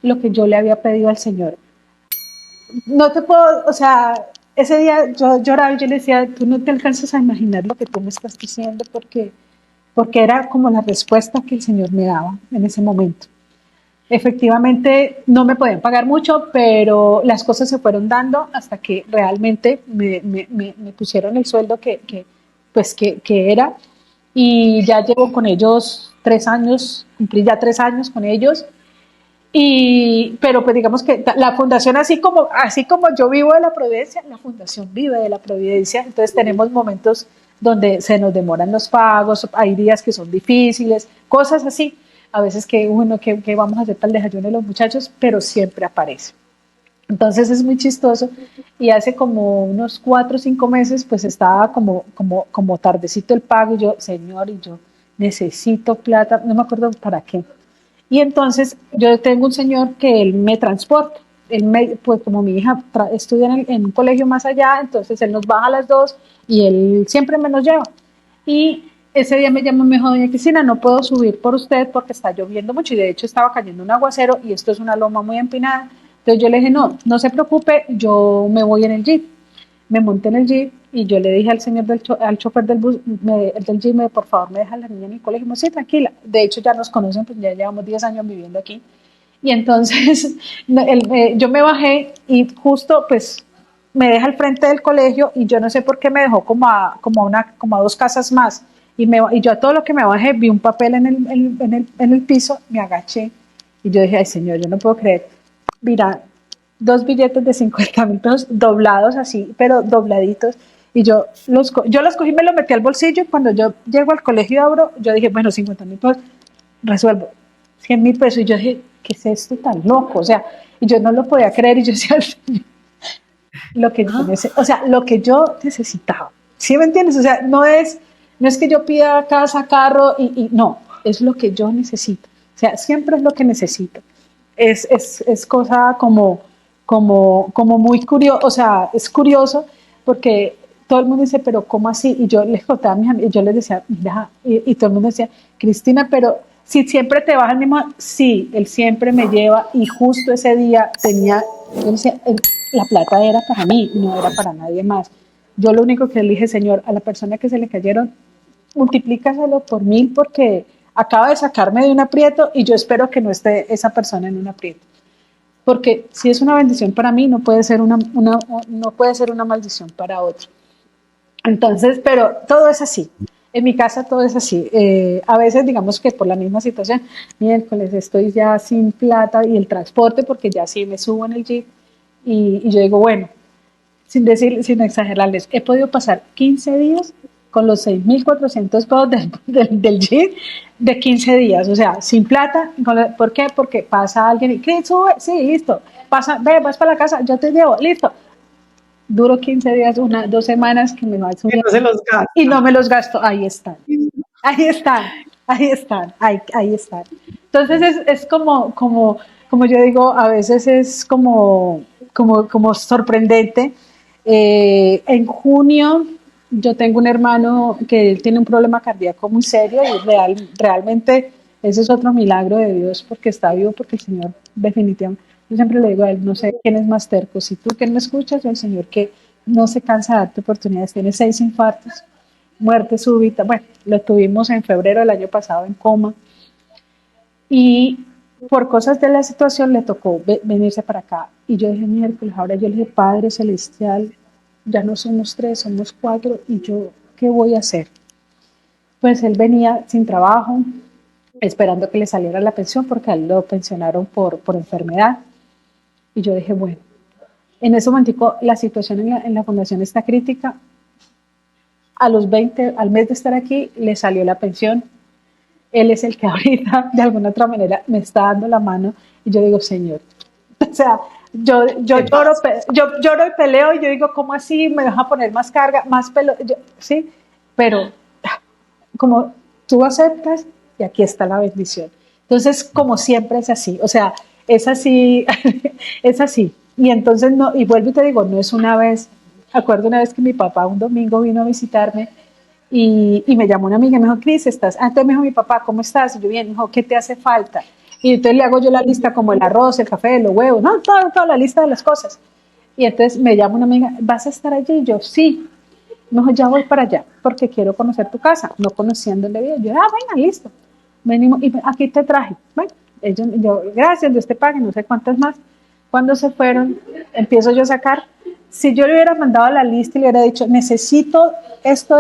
lo que yo le había pedido al Señor. No te puedo, o sea, ese día yo lloraba y yo le decía, tú no te alcanzas a imaginar lo que tú me estás diciendo, porque era como la respuesta que el Señor me daba en ese momento. Efectivamente, no me podían pagar mucho, pero las cosas se fueron dando hasta que realmente me pusieron el sueldo que era. Y ya llevo con ellos 3 años, cumplí ya 3 años con ellos. Pero pues digamos que la fundación, así como yo vivo de la providencia, la fundación vive de la providencia. Entonces tenemos momentos donde se nos demoran los pagos, hay días que son difíciles, cosas así. A veces que, bueno, ¿qué vamos a hacer para el desayuno de los muchachos? Pero siempre aparece. Entonces es muy chistoso y hace como unos 4 o 5 meses pues estaba como tardecito el pago y yo, Señor, y yo necesito plata, no me acuerdo para qué. Y entonces yo tengo un señor que él me transporta. Pues como mi hija estudia en un colegio más allá, entonces él nos baja a las 2 y él siempre me nos lleva. Y ese día me llamó y me dijo, doña Cristina, no puedo subir por usted porque está lloviendo mucho y de hecho estaba cayendo un aguacero y esto es una loma muy empinada. Entonces yo le dije, no, no se preocupe, yo me voy en el jeep. Me monté en el jeep y yo le dije al señor al chofer del bus, del jeep, por favor, me deja a la niña en el colegio. Me dijo, sí, tranquila. De hecho, ya nos conocen, pues ya llevamos 10 años viviendo aquí. Y entonces yo me bajé y justo, pues, me deja al frente del colegio y yo no sé por qué me dejó como a 2 casas más. Y yo a todo lo que me bajé vi un papel en el piso, me agaché y yo dije, ay señor, yo no puedo creer. Mira, 2 billetes de 50.000 pesos doblados así, pero dobladitos. Y yo los cogí, me los metí al bolsillo y cuando yo llego al colegio y abro, yo dije, bueno, 50.000 pesos, resuelvo. 100.000 pesos. Y yo dije, ¿qué es esto tan loco? O sea, y yo no lo podía creer y yo decía, o sea, lo que yo necesitaba. ¿Sí me entiendes? O sea, no es que yo pida casa, carro y no, es lo que yo necesito. O sea, siempre es lo que necesito. Es cosa como muy curioso, o sea, es curioso porque todo el mundo dice, pero ¿cómo así? Y yo les contaba a mis amigos, yo les decía, mira, y todo el mundo decía, Cristina, pero si siempre te vas al mismo, sí, él siempre me lleva y justo ese día yo decía, la plata era para mí, no era para nadie más. Yo lo único que le dije, Señor, a la persona que se le cayeron, multiplícaselo por 1000 porque acaba de sacarme de un aprieto y yo espero que no esté esa persona en un aprieto. Porque si es una bendición para mí, no puede ser no puede ser una maldición para otro. Entonces, pero todo es así. En mi casa todo es así. A veces, digamos que por la misma situación, miércoles estoy ya sin plata y el transporte, porque ya sí me subo en el jeep y yo digo, bueno, sin exagerarles, he podido pasar 15 días con los 6.400 pesos del jeep de 15 días, o sea, sin plata. ¿Por qué? Porque pasa alguien y, ¿qué sube? Sí, listo. Pasa, ve, vas para la casa, yo te llevo, listo. duro 15 días, 2 semanas que me va Que no se los gasta. y no me los gasto, ahí están. Ahí están, ahí están, ahí están. Entonces es como yo digo, a veces es como sorprendente. En junio yo tengo un hermano que él tiene un problema cardíaco muy serio y realmente ese es otro milagro de Dios porque está vivo, porque el Señor definitivamente, yo siempre le digo a él, no sé quién es más terco, si tú que me escuchas o el Señor que no se cansa de darte oportunidades, tiene 6 infartos, muerte súbita. Bueno, lo tuvimos en febrero del año pasado en coma y por cosas de la situación le tocó venirse para acá. Y yo dije, miércoles, ahora yo le dije, Padre Celestial, ya no somos 3, somos 4, y yo, ¿qué voy a hacer? Pues él venía sin trabajo, esperando que le saliera la pensión, porque a él lo pensionaron por enfermedad. Y yo dije, bueno, en ese momentico la situación en la fundación está crítica. A los 20, al mes de estar aquí, le salió la pensión. Él es el que ahorita, de alguna otra manera, me está dando la mano y yo digo, Señor, o sea, yo lloro y peleo y yo digo, ¿cómo así? ¿Me vas a poner más carga, más pelo? Sí, pero como tú aceptas y aquí está la bendición. Entonces, como siempre es así, o sea, es así, es así. Y entonces, no, y vuelvo y te digo, no es una vez, acuerdo una vez que mi papá un domingo vino a visitarme y me llamó una amiga y me dijo, Cris, ¿estás? Entonces me dijo mi papá, ¿cómo estás? Y yo bien, me dijo, ¿qué te hace falta? Y entonces le hago yo la lista como el arroz, el café, los huevos, no, toda la lista de las cosas. Y entonces me llama una amiga, ¿vas a estar allí? Y yo, sí. Me dijo, ya voy para allá, porque quiero conocer tu casa. No conociendo el vida. Yo, venga, listo. Venimos, y aquí te traje. Bueno, yo, gracias, Dios te pague, no sé cuántas más. Cuando se fueron, empiezo yo a sacar. Si yo le hubiera mandado la lista y le hubiera dicho, necesito esto,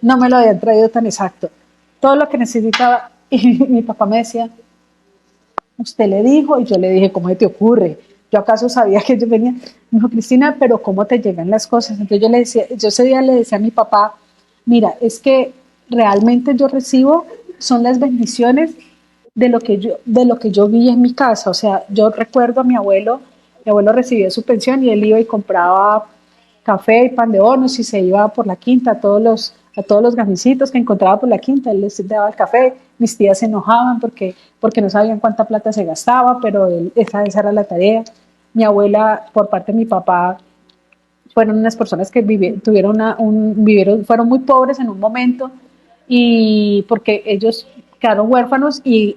no me lo habían traído tan exacto. Todo lo que necesitaba. Y mi papá me decía, usted le dijo, y yo le dije, ¿cómo se te ocurre? Yo acaso sabía que yo venía. Me dijo, Cristina, pero ¿cómo te llegan las cosas? Entonces yo le decía, yo ese día le decía a mi papá, mira, es que realmente yo recibo, son las bendiciones de lo que yo vi en mi casa. O sea, yo recuerdo a mi abuelo recibía su pensión y él iba y compraba café y pan de hornos y se iba por la quinta a todos los gamicitos que encontraba por la quinta, él les daba el café. Mis tías se enojaban porque no sabían cuánta plata se gastaba, pero esa era la tarea. Mi abuela, por parte de mi papá, fueron unas personas que fueron muy pobres en un momento y porque ellos quedaron huérfanos y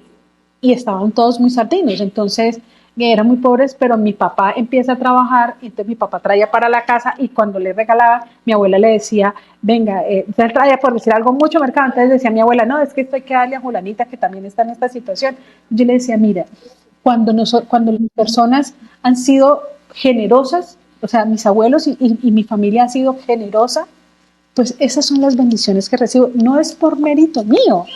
estaban todos muy sardinos, entonces eran muy pobres, pero mi papá empieza a trabajar, y entonces mi papá traía para la casa y cuando le regalaba, mi abuela le decía, venga, él traía por decir algo mucho mercado, entonces decía mi abuela, no, es que esto hay que darle a Julanita que también está en esta situación. Yo le decía, mira, cuando las personas han sido generosas, o sea, mis abuelos y mi familia ha sido generosa, pues esas son las bendiciones que recibo. No es por mérito mío,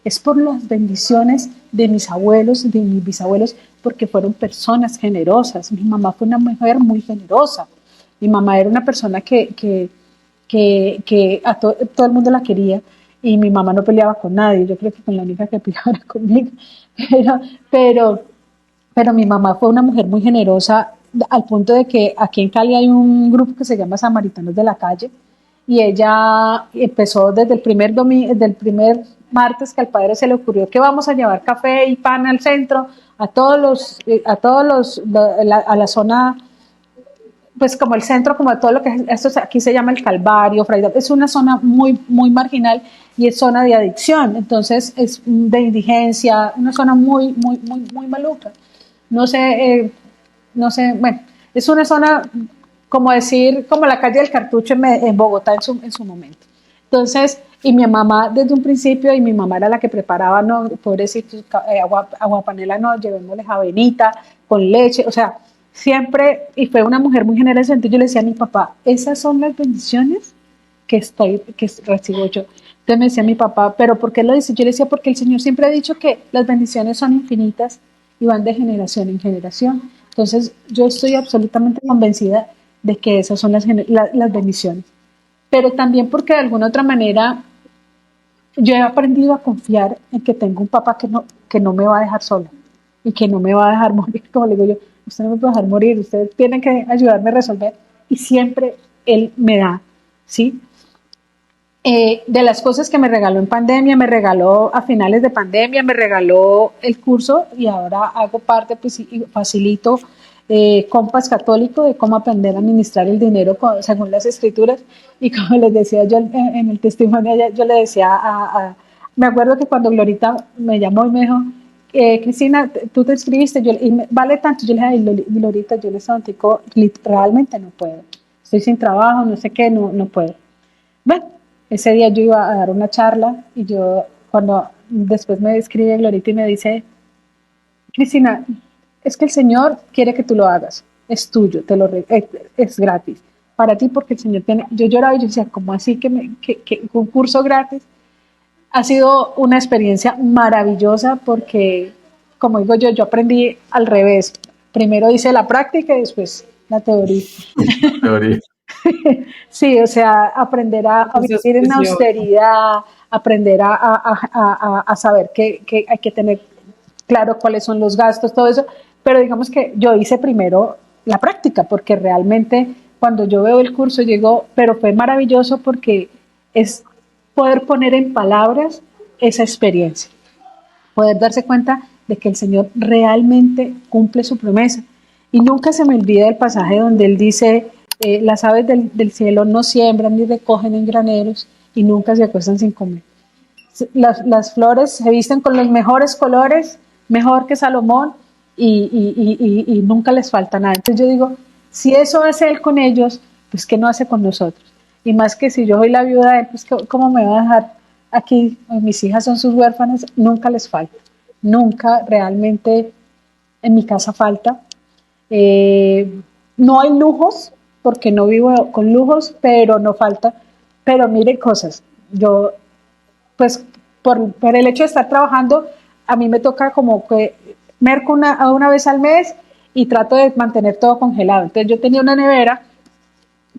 es por las bendiciones de mis abuelos, de mis bisabuelos, porque fueron personas generosas. Mi mamá fue una mujer muy generosa. Mi mamá era una persona que todo el mundo la quería y mi mamá no peleaba con nadie. Yo creo que con la única que peleaba era conmigo. Pero, pero, pero mi mamá fue una mujer muy generosa al punto de que aquí en Cali hay un grupo que se llama Samaritanos de la Calle y ella empezó desde desde el primer martes que al padre se le ocurrió que vamos a llevar café y pan al centro, a la zona, pues como el centro, como todo lo que esto aquí se llama el Calvario, es una zona muy, muy marginal y es zona de adicción, entonces es de indigencia, una zona muy, muy, muy, muy maluca. No sé, no sé, bueno, es una zona como decir, como la calle del Cartucho en Bogotá en su momento. Entonces, y mi mamá desde un principio, y mi mamá era la que preparaba, no, pobrecitos, agua panela, no, llevémosles avenita con leche, o sea, siempre, y fue una mujer muy generosa. Entonces yo le decía a mi papá, esas son las bendiciones que recibo yo. Entonces me decía mi papá, ¿pero por qué lo dice? Yo le decía, porque el Señor siempre ha dicho que las bendiciones son infinitas y van de generación en generación. Entonces yo estoy absolutamente convencida de que esas son las bendiciones. Pero también porque de alguna otra manera yo he aprendido a confiar en que tengo un papá que no me va a dejar sola y que no me va a dejar morir, como le digo yo, usted no me puede dejar morir, usted tiene que ayudarme a resolver. y siempre Él me da, ¿sí? De las cosas que me regaló en pandemia, me regaló a finales de pandemia, me regaló el curso y ahora hago parte, pues, y facilito Compass Católico de cómo aprender a administrar el dinero según las escrituras. Y como les decía yo en el testimonio, yo le decía me acuerdo que cuando Glorita me llamó y me dijo, Cristina, tú te inscribiste, vale tanto, yo le dije, ay, Glorita, yo les notifico, realmente no puedo, estoy sin trabajo, no sé qué, no puedo. Bueno, ese día yo iba a dar una charla y cuando después me escribe Glorita y me dice, Cristina, es que el Señor quiere que tú lo hagas, es tuyo, es gratis para ti porque el Señor tiene. Yo lloraba y yo decía, ¿cómo así que un curso gratis? Ha sido una experiencia maravillosa porque, como digo yo aprendí al revés. Primero hice la práctica y después la teoría. Teoría. Sí, o sea, aprender a vivir en austeridad, aprender a saber que hay que tener claro cuáles son los gastos, todo eso. Pero digamos que yo hice primero la práctica, porque realmente cuando yo veo el curso llego, pero fue maravilloso porque es poder poner en palabras esa experiencia, poder darse cuenta de que el Señor realmente cumple su promesa. Y nunca se me olvida el pasaje donde Él dice, las aves del cielo no siembran ni recogen en graneros y nunca se acuestan sin comer. Las flores se visten con los mejores colores, mejor que Salomón, y nunca les falta nada. Entonces yo digo, si eso hace Él con ellos, pues ¿qué no hace con nosotros? Y más que si yo soy la viuda de Él, pues ¿cómo me va a dejar aquí? Mis hijas son sus huérfanas, nunca les falta. Nunca realmente en mi casa falta. No hay lujos, porque no vivo con lujos, pero no falta. Pero mire cosas, yo pues por el hecho de estar trabajando, a mí me toca como que merco una vez al mes y trato de mantener todo congelado. Entonces yo tenía una nevera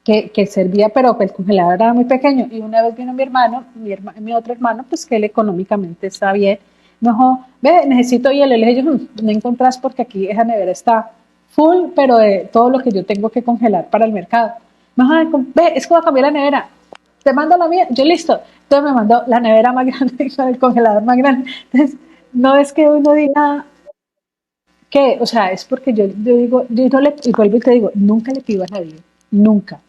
que servía, pero el congelador era muy pequeño. Y una vez vino mi hermano, mi otro hermano, pues que él económicamente está bien, me dijo, ve, necesito hielo. Le dije, yo, no encontrás porque aquí esa nevera está full, pero de todo lo que yo tengo que congelar para el mercado. Me dijo, ve, es que voy a cambiar la nevera. Te mando la mía, yo listo. Entonces me mandó la nevera más grande, el congelador más grande. Entonces, no es que uno diga que, o sea, es porque yo digo, yo no le, y vuelvo y te digo, nunca le pido a nadie, nunca.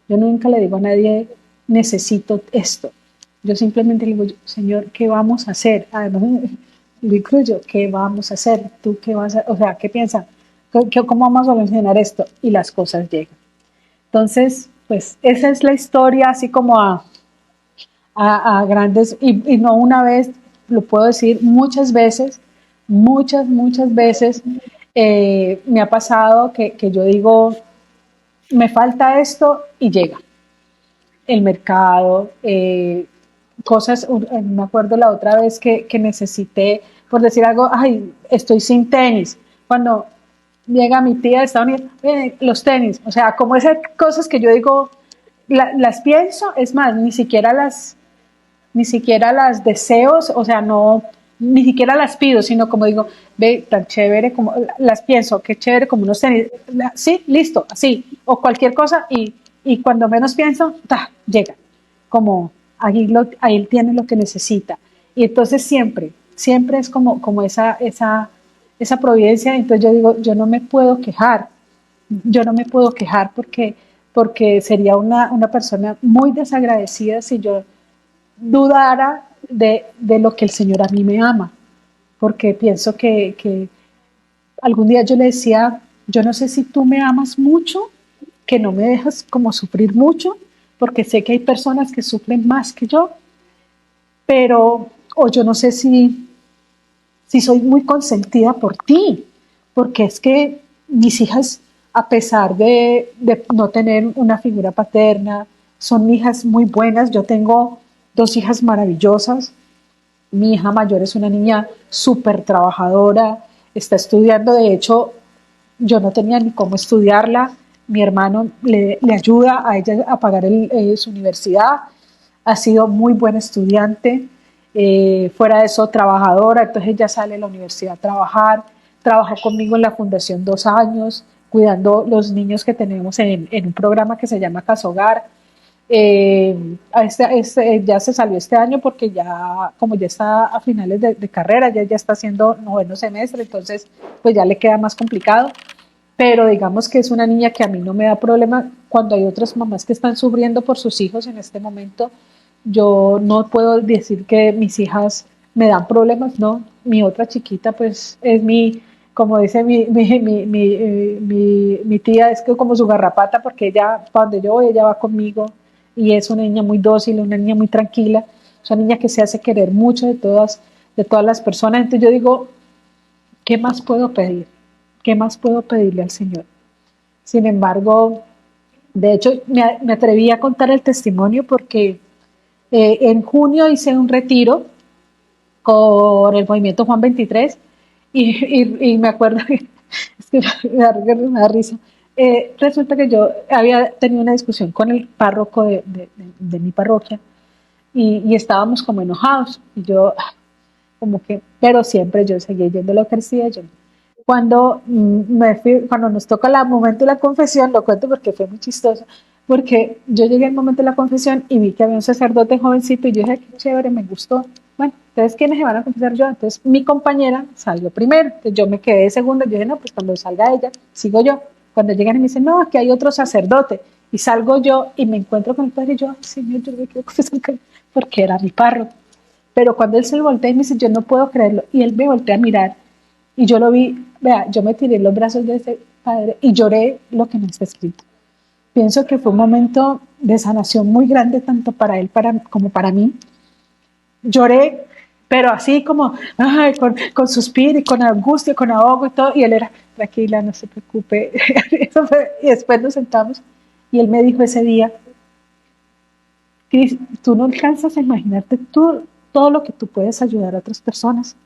Yo nunca le digo a nadie, necesito esto. Yo simplemente le digo, Señor, ¿qué vamos a hacer? Además, lo incluyo, ¿qué vamos a hacer? ¿Tú qué vas a, o sea, qué piensas? ¿Cómo vamos a solucionar esto? Y las cosas llegan. Entonces, pues esa es la historia, así como a grandes, y no una vez, lo puedo decir muchas veces, muchas veces me ha pasado que yo digo, me falta esto y llega. El mercado, cosas, me acuerdo la otra vez que necesité, por decir algo, ay, estoy sin tenis. Cuando llega mi tía de Estados Unidos, los tenis, o sea, como esas cosas que yo digo, las pienso, es más, ni siquiera las deseos, o sea, no, ni siquiera las pido, sino como digo, ve, tan chévere, como las pienso, qué chévere, como unos tenis, sí, listo, así, o cualquier cosa, y cuando menos pienso, llega, como ahí tiene lo que necesita. Y entonces siempre es como esa providencia. Entonces yo digo, yo no me puedo quejar porque sería una persona muy desagradecida si yo dudara de lo que el Señor a mí me ama, porque pienso que algún día yo le decía, yo no sé si tú me amas mucho, que no me dejas como sufrir mucho, porque sé que hay personas que sufren más que yo, pero, o yo no sé si soy muy consentida por ti, porque es que mis hijas, a pesar de no tener una figura paterna, son hijas muy buenas. Yo tengo 2 hijas maravillosas. Mi hija mayor es una niña súper trabajadora, está estudiando. De hecho, yo no tenía ni cómo estudiarla. Mi hermano le ayuda a ella a pagar su universidad. Ha sido muy buen estudiante. Fuera de eso, trabajadora. Entonces ella sale de la universidad a trabajar. Trabajó conmigo en la fundación 2 años. cuidando los niños que tenemos en un programa que se llama Casa Hogar. Ya se salió este año porque ya, como ya está a finales de carrera, ya está haciendo noveno semestre, entonces pues ya le queda más complicado. Pero digamos que es una niña que a mí no me da problema cuando hay otras mamás que están sufriendo por sus hijos en este momento. Yo no puedo decir que mis hijas me dan problemas, no. Mi otra chiquita pues es como dice mi tía, es que como su garrapata, porque ella, para donde yo voy, ella va conmigo y es una niña muy dócil, una niña muy tranquila, es una niña que se hace querer mucho de todas las personas. Entonces yo digo, ¿qué más puedo pedir? ¿Qué más puedo pedirle al Señor? Sin embargo, de hecho, me atreví a contar el testimonio porque en junio hice un retiro con el movimiento Juan 23 y me acuerdo que es que me da risa. Resulta que yo había tenido una discusión con el párroco de mi parroquia y estábamos como enojados y yo como que, pero siempre yo seguía yendo a la Eucaristía. Cuando cuando nos toca el momento de la confesión, lo cuento porque fue muy chistoso, porque yo llegué al momento de la confesión y vi que había un sacerdote jovencito y yo dije, qué chévere, me gustó. Bueno, entonces, ¿quiénes se van a confesar? Yo. Entonces, mi compañera salió primero, entonces yo me quedé de segunda, yo dije, no, pues cuando salga ella, sigo yo. Cuando llegan y me dicen, no, aquí hay otro sacerdote, y salgo yo y me encuentro con el padre y yo, Señor, yo me quiero confesar porque era mi párroco. Pero cuando él se voltea y me dice, yo no puedo creerlo, y él me voltea a mirar, y yo lo vi, vea, yo me tiré en los brazos de ese padre y lloré lo que no está escrito. Pienso que fue un momento de sanación muy grande, tanto para él como para mí. Lloré, pero así como con suspiro y con angustia, con ahogo y todo, y él era, tranquila, no se preocupe. Eso fue, y después nos sentamos y él me dijo ese día, Cris, tú no alcanzas a imaginarte todo lo que tú puedes ayudar a otras personas.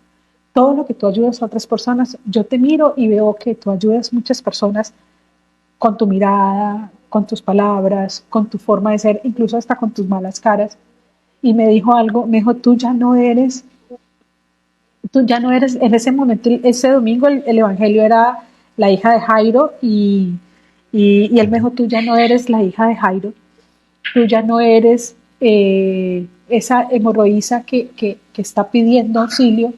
Todo lo que tú ayudas a otras personas, yo te miro y veo que tú ayudas a muchas personas con tu mirada, con tus palabras, con tu forma de ser, incluso hasta con tus malas caras. Y me dijo algo, me dijo, tú ya no eres, en ese momento, ese domingo el evangelio era la hija de Jairo y él me dijo, tú ya no eres la hija de Jairo, tú ya no eres esa hemorroísa que está pidiendo auxilio,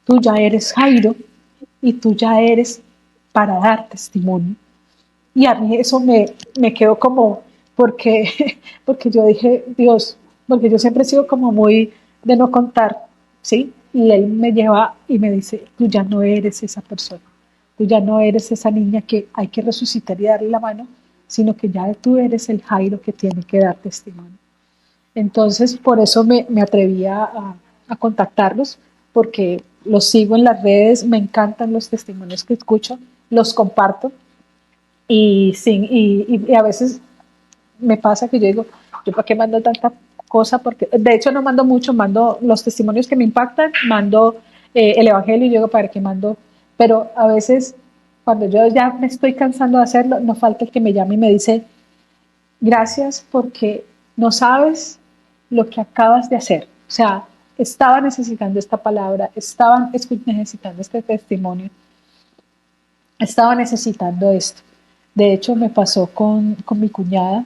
tú ya eres Jairo y tú ya eres para dar testimonio. Y a mí eso me quedó como, porque, porque yo dije, Dios, porque yo siempre he sido como muy de no contar, ¿sí? Y él me lleva y me dice, tú ya no eres esa persona, tú ya no eres esa niña que hay que resucitar y darle la mano, sino que ya tú eres el Jairo que tiene que dar testimonio. Entonces, por eso me atreví a contactarlos, porque los sigo en las redes, me encantan los testimonios que escucho, los comparto y a veces me pasa que yo digo, ¿yo para qué mando tanta cosa? Porque de hecho no mando mucho, mando los testimonios que me impactan, mando el evangelio y yo digo, ¿para qué mando? Pero a veces cuando yo ya me estoy cansando de hacerlo, no falta el que me llame y me dice, gracias porque no sabes lo que acabas de hacer. O sea, estaba necesitando esta palabra, estaban necesitando este testimonio, estaba necesitando esto. De hecho, me pasó con mi cuñada,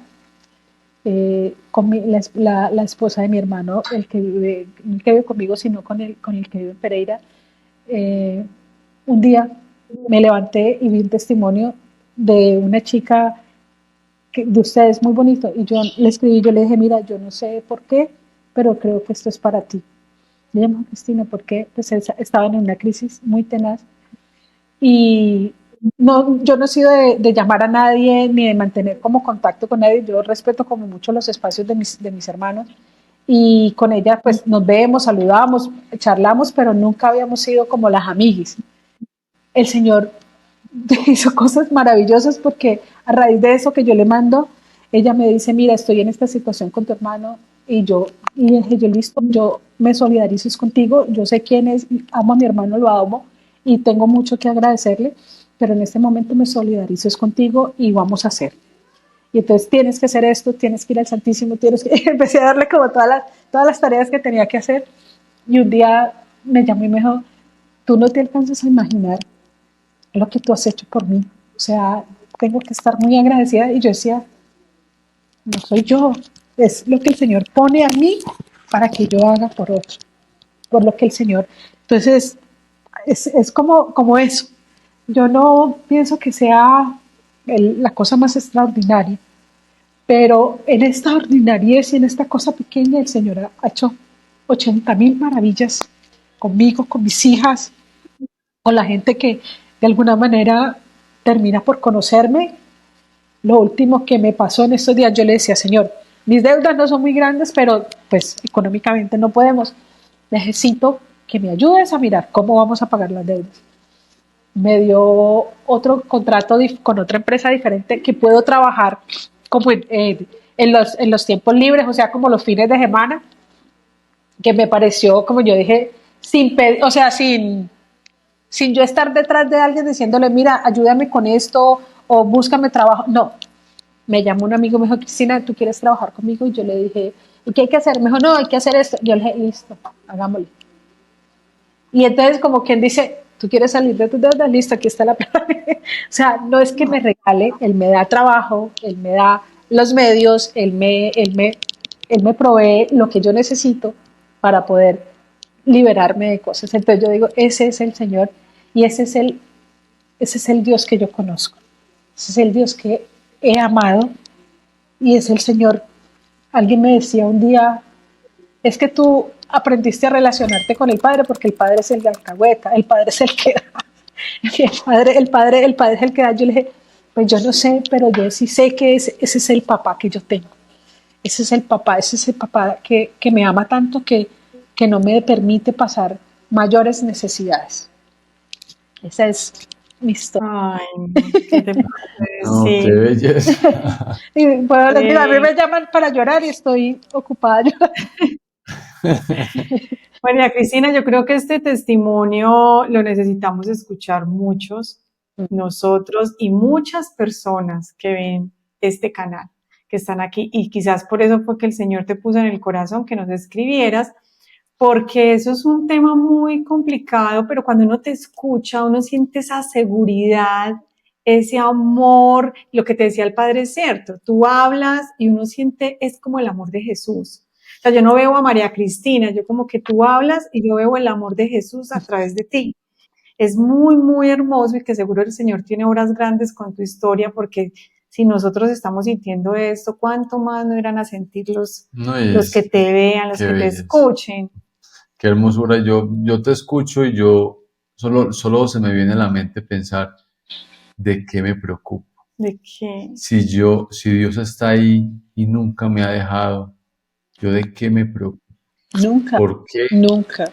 la esposa de mi hermano, no el que vive conmigo, sino con el que vive en Pereira. Un día me levanté y vi un testimonio de una chica de ustedes muy bonito, y yo le escribí, yo le dije, mira, yo no sé por qué, pero creo que esto es para ti. Le llamó Cristina, ¿por qué? Pues estaban en una crisis muy tenaz y no, yo no he sido de llamar a nadie ni de mantener como contacto con nadie, yo respeto como mucho los espacios de mis hermanos y con ella pues nos vemos, saludamos, charlamos, pero nunca habíamos sido como las amiguis. El Señor hizo cosas maravillosas porque a raíz de eso que yo le mando, ella me dice, mira, estoy en esta situación con tu hermano y dije, yo listo, yo me solidarizo contigo, yo sé quién es, amo a mi hermano, lo amo y tengo mucho que agradecerle, pero en este momento me solidarizo contigo y vamos a hacer. Y entonces tienes que hacer esto, tienes que ir al Santísimo, tienes que... Empecé a darle como todas las tareas que tenía que hacer y un día me llamó y me dijo, tú no te alcanzas a imaginar lo que tú has hecho por mí. O sea, tengo que estar muy agradecida. Y yo decía, no soy yo, es lo que el Señor pone a mí para que yo haga por otro, por lo que el Señor. Entonces, es como eso. Yo no pienso que sea la cosa más extraordinaria, pero en esta ordinariez y en esta cosa pequeña el Señor ha hecho 80.000 maravillas conmigo, con mis hijas, con la gente que de alguna manera termina por conocerme. Lo último que me pasó en estos días, yo le decía, Señor, mis deudas no son muy grandes, pero pues económicamente no podemos. Necesito que me ayudes a mirar cómo vamos a pagar las deudas. Me dio otro contrato con otra empresa diferente que puedo trabajar como en los tiempos libres, o sea, como los fines de semana, que me pareció, como yo dije, o sea, sin yo estar detrás de alguien diciéndole, mira, ayúdame con esto o búscame trabajo. No, me llamó un amigo, me dijo, Cristina, ¿tú quieres trabajar conmigo? Y yo le dije, ¿y qué hay que hacer? Me dijo, no, hay que hacer esto. Yo le dije, listo, hagámoslo. Y entonces, como quien dice, ¿tú quieres salir de tus deudas? Listo, aquí está la plata. O sea, no es que me regale, él me da trabajo, él me da los medios, él me provee lo que yo necesito para poder liberarme de cosas. Entonces yo digo, ese es el Señor y ese es el Dios que yo conozco. Ese es el Dios que he amado y es el Señor. Alguien me decía un día, es que tú aprendiste a relacionarte con el Padre porque el Padre es el de alcahueta, el Padre es el que da. El Padre es el que da. Yo le dije, pues yo no sé, pero yo sí sé que ese es el papá que yo tengo. Ese es el papá que me ama tanto que no me permite pasar mayores necesidades. Esa es mi historia. Ay, no, ¿qué te puedo No, qué decir? belleza. Y bueno, mira, a mí Eh, me llaman para llorar y estoy ocupada. María Cristina, yo creo que este testimonio lo necesitamos escuchar muchos, nosotros y muchas personas que ven este canal, que están aquí, y quizás por eso fue que el Señor te puso en el corazón que nos escribieras, porque eso es un tema muy complicado, pero cuando uno te escucha, uno siente esa seguridad, ese amor, lo que te decía el Padre es cierto, tú hablas y uno siente, es como el amor de Jesús. O sea, yo no veo a María Cristina, yo como que tú hablas y yo veo el amor de Jesús a través de ti. Es muy, muy hermoso y que seguro el Señor tiene obras grandes con tu historia, porque si nosotros estamos sintiendo esto, ¿cuánto más no irán a sentir No los que es, te vean, los qué que te belleza. escuchen? Qué hermosura. Yo te escucho y yo solo se me viene a la mente pensar de qué me preocupo. ¿De qué? Si Dios está ahí y nunca me ha dejado, ¿yo de qué me preocupo? Nunca, ¿Por qué? nunca,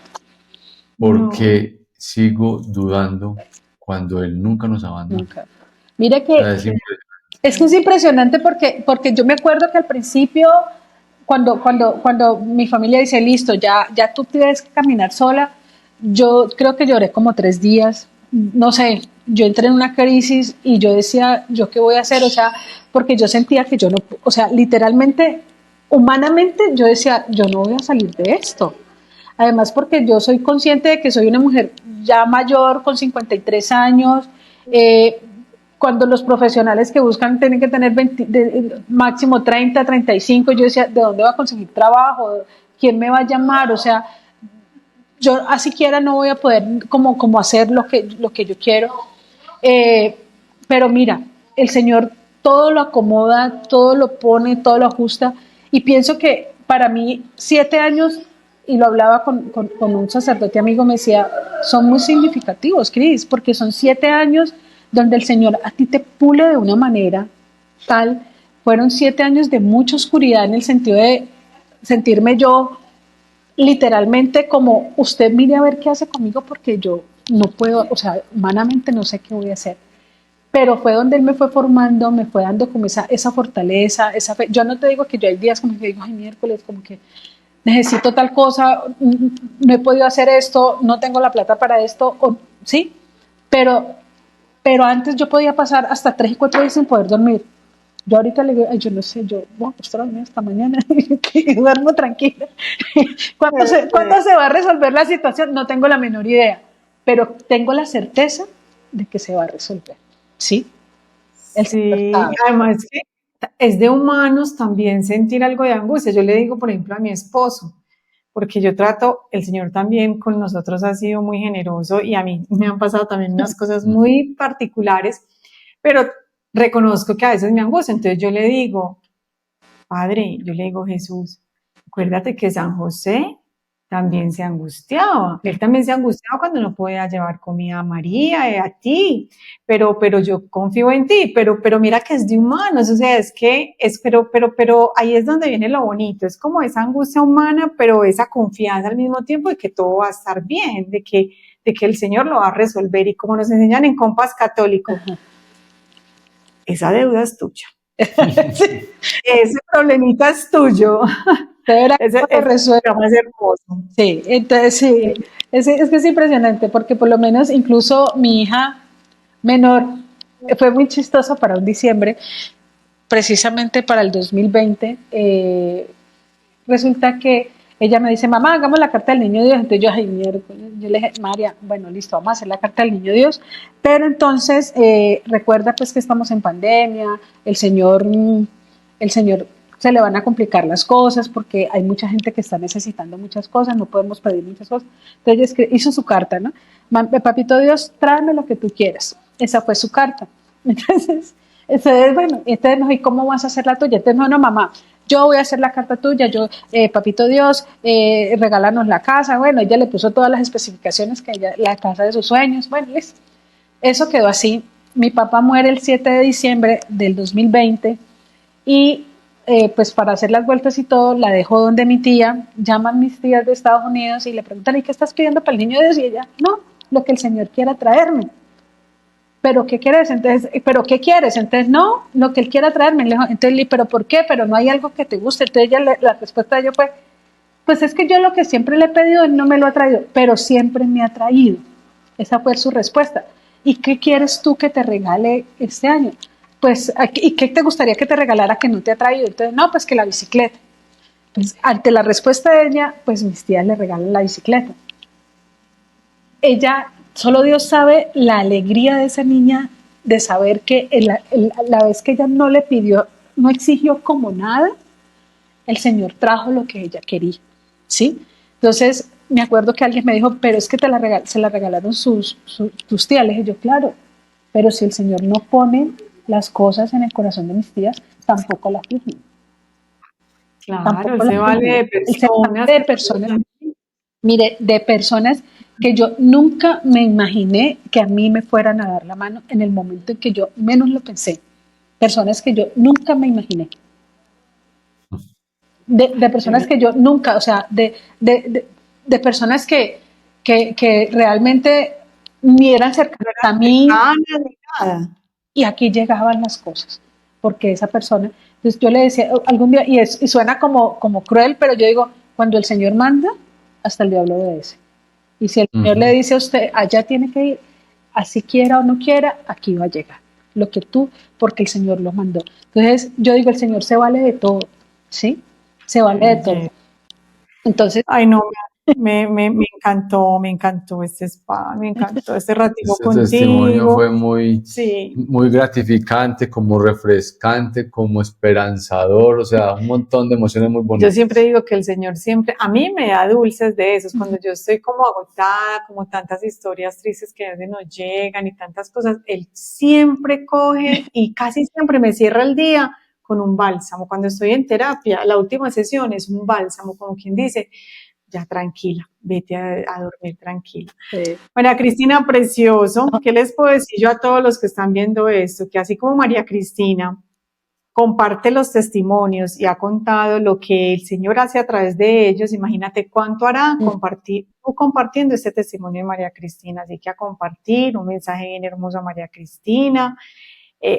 ¿Por No, qué sigo dudando cuando Él nunca nos abandona? nunca. Mire O sea, que es impresionante. es que es impresionante porque yo me acuerdo que al principio, cuando mi familia dice, listo, ya tú tienes que caminar sola, yo creo que lloré como 3 días, no sé, yo entré en una crisis y yo decía, ¿yo qué voy a hacer? O sea, porque yo sentía que yo no, o sea, literalmente, humanamente, yo decía, yo no voy a salir de esto. Además, porque yo soy consciente de que soy una mujer ya mayor, con 53 años, eh, cuando los profesionales que buscan tienen que tener máximo 30, 35, yo decía, ¿de dónde voy a conseguir trabajo? ¿Quién me va a llamar? O sea, yo así siquiera no voy a poder como hacer lo que yo quiero. Eh, pero mira, el Señor todo lo acomoda, todo lo pone, todo lo ajusta. Y pienso que para mí 7 años, y lo hablaba con un sacerdote amigo, me decía, son muy significativos, Cris, porque son 7 años donde el Señor a ti te pule de una manera tal. Fueron 7 años de mucha oscuridad en el sentido de sentirme yo literalmente como usted mire a ver qué hace conmigo porque yo no puedo, o sea, humanamente no sé qué voy a hacer. Pero fue donde él me fue formando, me fue dando como esa fortaleza, esa fe. Yo no te digo que yo hay días como que digo, ay, miércoles, como que necesito tal cosa, no he podido hacer esto, no tengo la plata para esto, sí, pero, pero antes yo podía pasar hasta 3 y 4 días sin poder dormir. Yo ahorita le digo, ay, yo no sé, yo voy a acostarme hasta mañana y duermo tranquila. ¿Cuándo se va a resolver la situación? No tengo la menor idea, pero tengo la certeza de que se va a resolver. ¿Sí? El Señor Sí, sabe. además que es de humanos también sentir algo de angustia. Yo le digo, por ejemplo, a mi esposo, porque yo trato, el Señor también con nosotros ha sido muy generoso y a mí me han pasado también unas cosas muy particulares, pero reconozco que a veces me angustia. Entonces yo le digo, Padre, yo le digo, Jesús, acuérdate que San José también se angustiaba. Él también se angustiaba cuando no podía llevar comida a María, a ti, pero yo confío en ti, pero mira que es de humanos, o sea, es que es, pero ahí es donde viene lo bonito, es como esa angustia humana, pero esa confianza al mismo tiempo de que todo va a estar bien, de que el Señor lo va a resolver y como nos enseñan en Compás Católico, esa deuda es tuya. Sí, Ese problemita es tuyo. de verdad, Ese, lo ese resuelve. programa es hermoso. Sí, entonces sí, es que es impresionante porque por lo menos incluso mi hija menor fue muy chistoso para un diciembre, precisamente para el 2020. Resulta que ella me dice, mamá, hagamos la carta del niño Dios. Entonces yo, ay, miércoles, yo le dije, María, bueno, listo, vamos a hacer la carta del niño Dios. Pero entonces, recuerda pues que estamos en pandemia, el Señor se le van a complicar las cosas porque hay mucha gente que está necesitando muchas cosas, no podemos pedir muchas cosas. Entonces ella hizo su carta, ¿no? Papito Dios, tráeme lo que tú quieras. Esa fue su carta. Entonces, bueno, entonces, no, ¿y cómo vas a hacer la tuya? Entonces, no, no, mamá, yo voy a hacer la carta tuya, yo, papito Dios, regálanos la casa. Bueno, ella le puso todas las especificaciones que ella, la casa de sus sueños. Bueno, listo. Eso quedó así. Mi papá muere el 7 de diciembre del 2020 y pues para hacer las vueltas y todo, la dejo donde mi tía. Llaman mis tías de Estados Unidos y le preguntan, ¿y qué estás pidiendo para el niño Dios? Y ella, no, lo que el Señor quiera traerme. ¿Pero qué quieres? Entonces, ¿pero qué quieres? Entonces, no, lo que él quiera traerme. Entonces, ¿pero por qué? Pero no hay algo que te guste. Entonces, la respuesta de ella fue, pues es que yo lo que siempre le he pedido, él no me lo ha traído, pero siempre me ha traído. Esa fue su respuesta. ¿Y qué quieres tú que te regale este año? Pues, ¿y qué te gustaría que te regalara que no te ha traído? Entonces, no, pues que la bicicleta. Pues, ante la respuesta de ella, pues mis tías le regalan la bicicleta. Ella, solo Dios sabe la alegría de esa niña de saber que la vez que ella no le pidió, no exigió como nada, el Señor trajo lo que ella quería, ¿sí? Entonces, me acuerdo que alguien me dijo, pero es que se la regalaron tus tías. Le dije yo, claro, pero si el Señor no pone las cosas en el corazón de mis tías, tampoco las fijan, Claro, tampoco él se las vale fijan. de Él se personas vale que de personas. son Mire, de personas que yo nunca me imaginé que a mí me fueran a dar la mano en el momento en que yo menos lo pensé. Personas que yo nunca me imaginé. De personas que yo nunca, o sea, de personas que realmente ni eran cercanas a mí cercanas ni nada. y aquí llegaban las cosas. Porque esa persona, entonces yo le decía algún día, y suena como cruel, pero yo digo, cuando el Señor manda, hasta el diablo obedece. Y si el Señor le dice a usted, allá tiene que ir, así quiera o no quiera, aquí va a llegar. Lo que tú, porque el Señor lo mandó. Entonces, yo digo, el Señor se vale de todo, ¿sí? Se Qué vale de todo. belleza. Entonces, Ay, no, me encantó este spa, me encantó este ratico Este testimonio contigo. fue muy, Sí, muy gratificante, como refrescante, como esperanzador, o sea, un montón de emociones muy yo siempre bonitas. digo que el Señor siempre, a mí me da dulces de esos, cuando yo estoy como agotada, como tantas historias tristes que a veces nos llegan y tantas cosas, Él siempre coge y casi siempre me cierra el día con un bálsamo. Cuando estoy en terapia, la última sesión es un bálsamo, como quien dice, ya tranquila, vete a dormir tranquila. María Cristina, precioso, ¿qué les puedo decir yo a todos los que están viendo esto? Que así como María Cristina comparte los testimonios y ha contado lo que el Señor hace a través de ellos, imagínate cuánto hará compartiendo este testimonio de María Cristina. Así que a compartir un mensaje bien hermoso a María Cristina,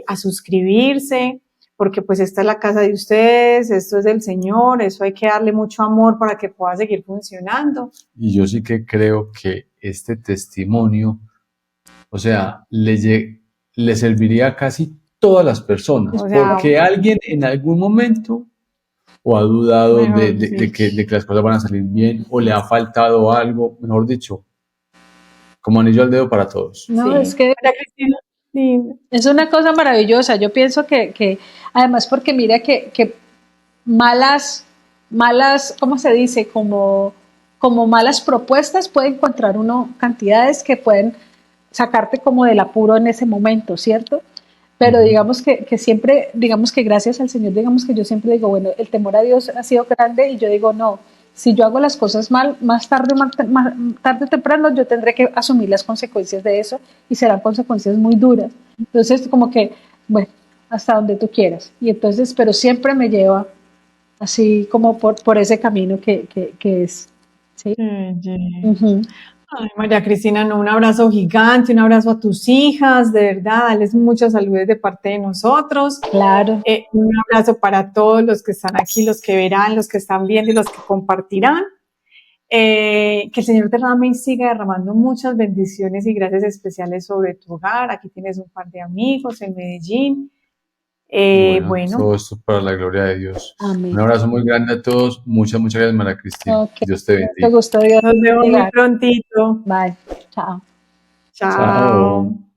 a suscribirse, porque pues esta es la casa de ustedes, esto es del Señor, eso hay que darle mucho amor para que pueda seguir funcionando. Y yo sí que creo que este testimonio, o sea, le serviría a casi todas las personas, O sea, porque alguien en algún momento o ha dudado mejor de que las cosas van a salir bien o le ha faltado algo, mejor dicho, como anillo al dedo para todos. no, es sí. que María Cristina, lindo. Es una cosa maravillosa. Yo pienso que además porque mira que malas, ¿cómo se dice? Como malas propuestas puede encontrar uno cantidades que pueden sacarte como del apuro en ese momento, ¿cierto? Pero digamos que siempre, digamos que gracias al Señor, digamos que yo siempre digo, bueno, el temor a Dios ha sido grande y yo digo, no, si yo hago las cosas mal, más tarde o temprano yo tendré que asumir las consecuencias de eso y serán consecuencias muy duras. Entonces, como que, bueno, hasta donde tú quieras. Y entonces, pero siempre me lleva así como por ese camino que es. ¿Sí? Ujú. Ay, María Cristina, no, un abrazo gigante, un abrazo a tus hijas, de verdad, dales muchas saludes de parte de nosotros. Claro. Un abrazo para todos los que están aquí, los que verán, los que están viendo y los que compartirán. Que el Señor derrame y siga derramando muchas bendiciones y gracias especiales sobre tu hogar. Aquí tienes un par de amigos en Medellín. Bueno, Bueno, todo esto para la gloria de Dios. Amén. Un abrazo muy grande a todos. Muchas gracias, María Cristina. Ok. Dios te Te bendiga. gustó Dios. nos vemos muy prontito. Bye. Chao. Chao. Chao.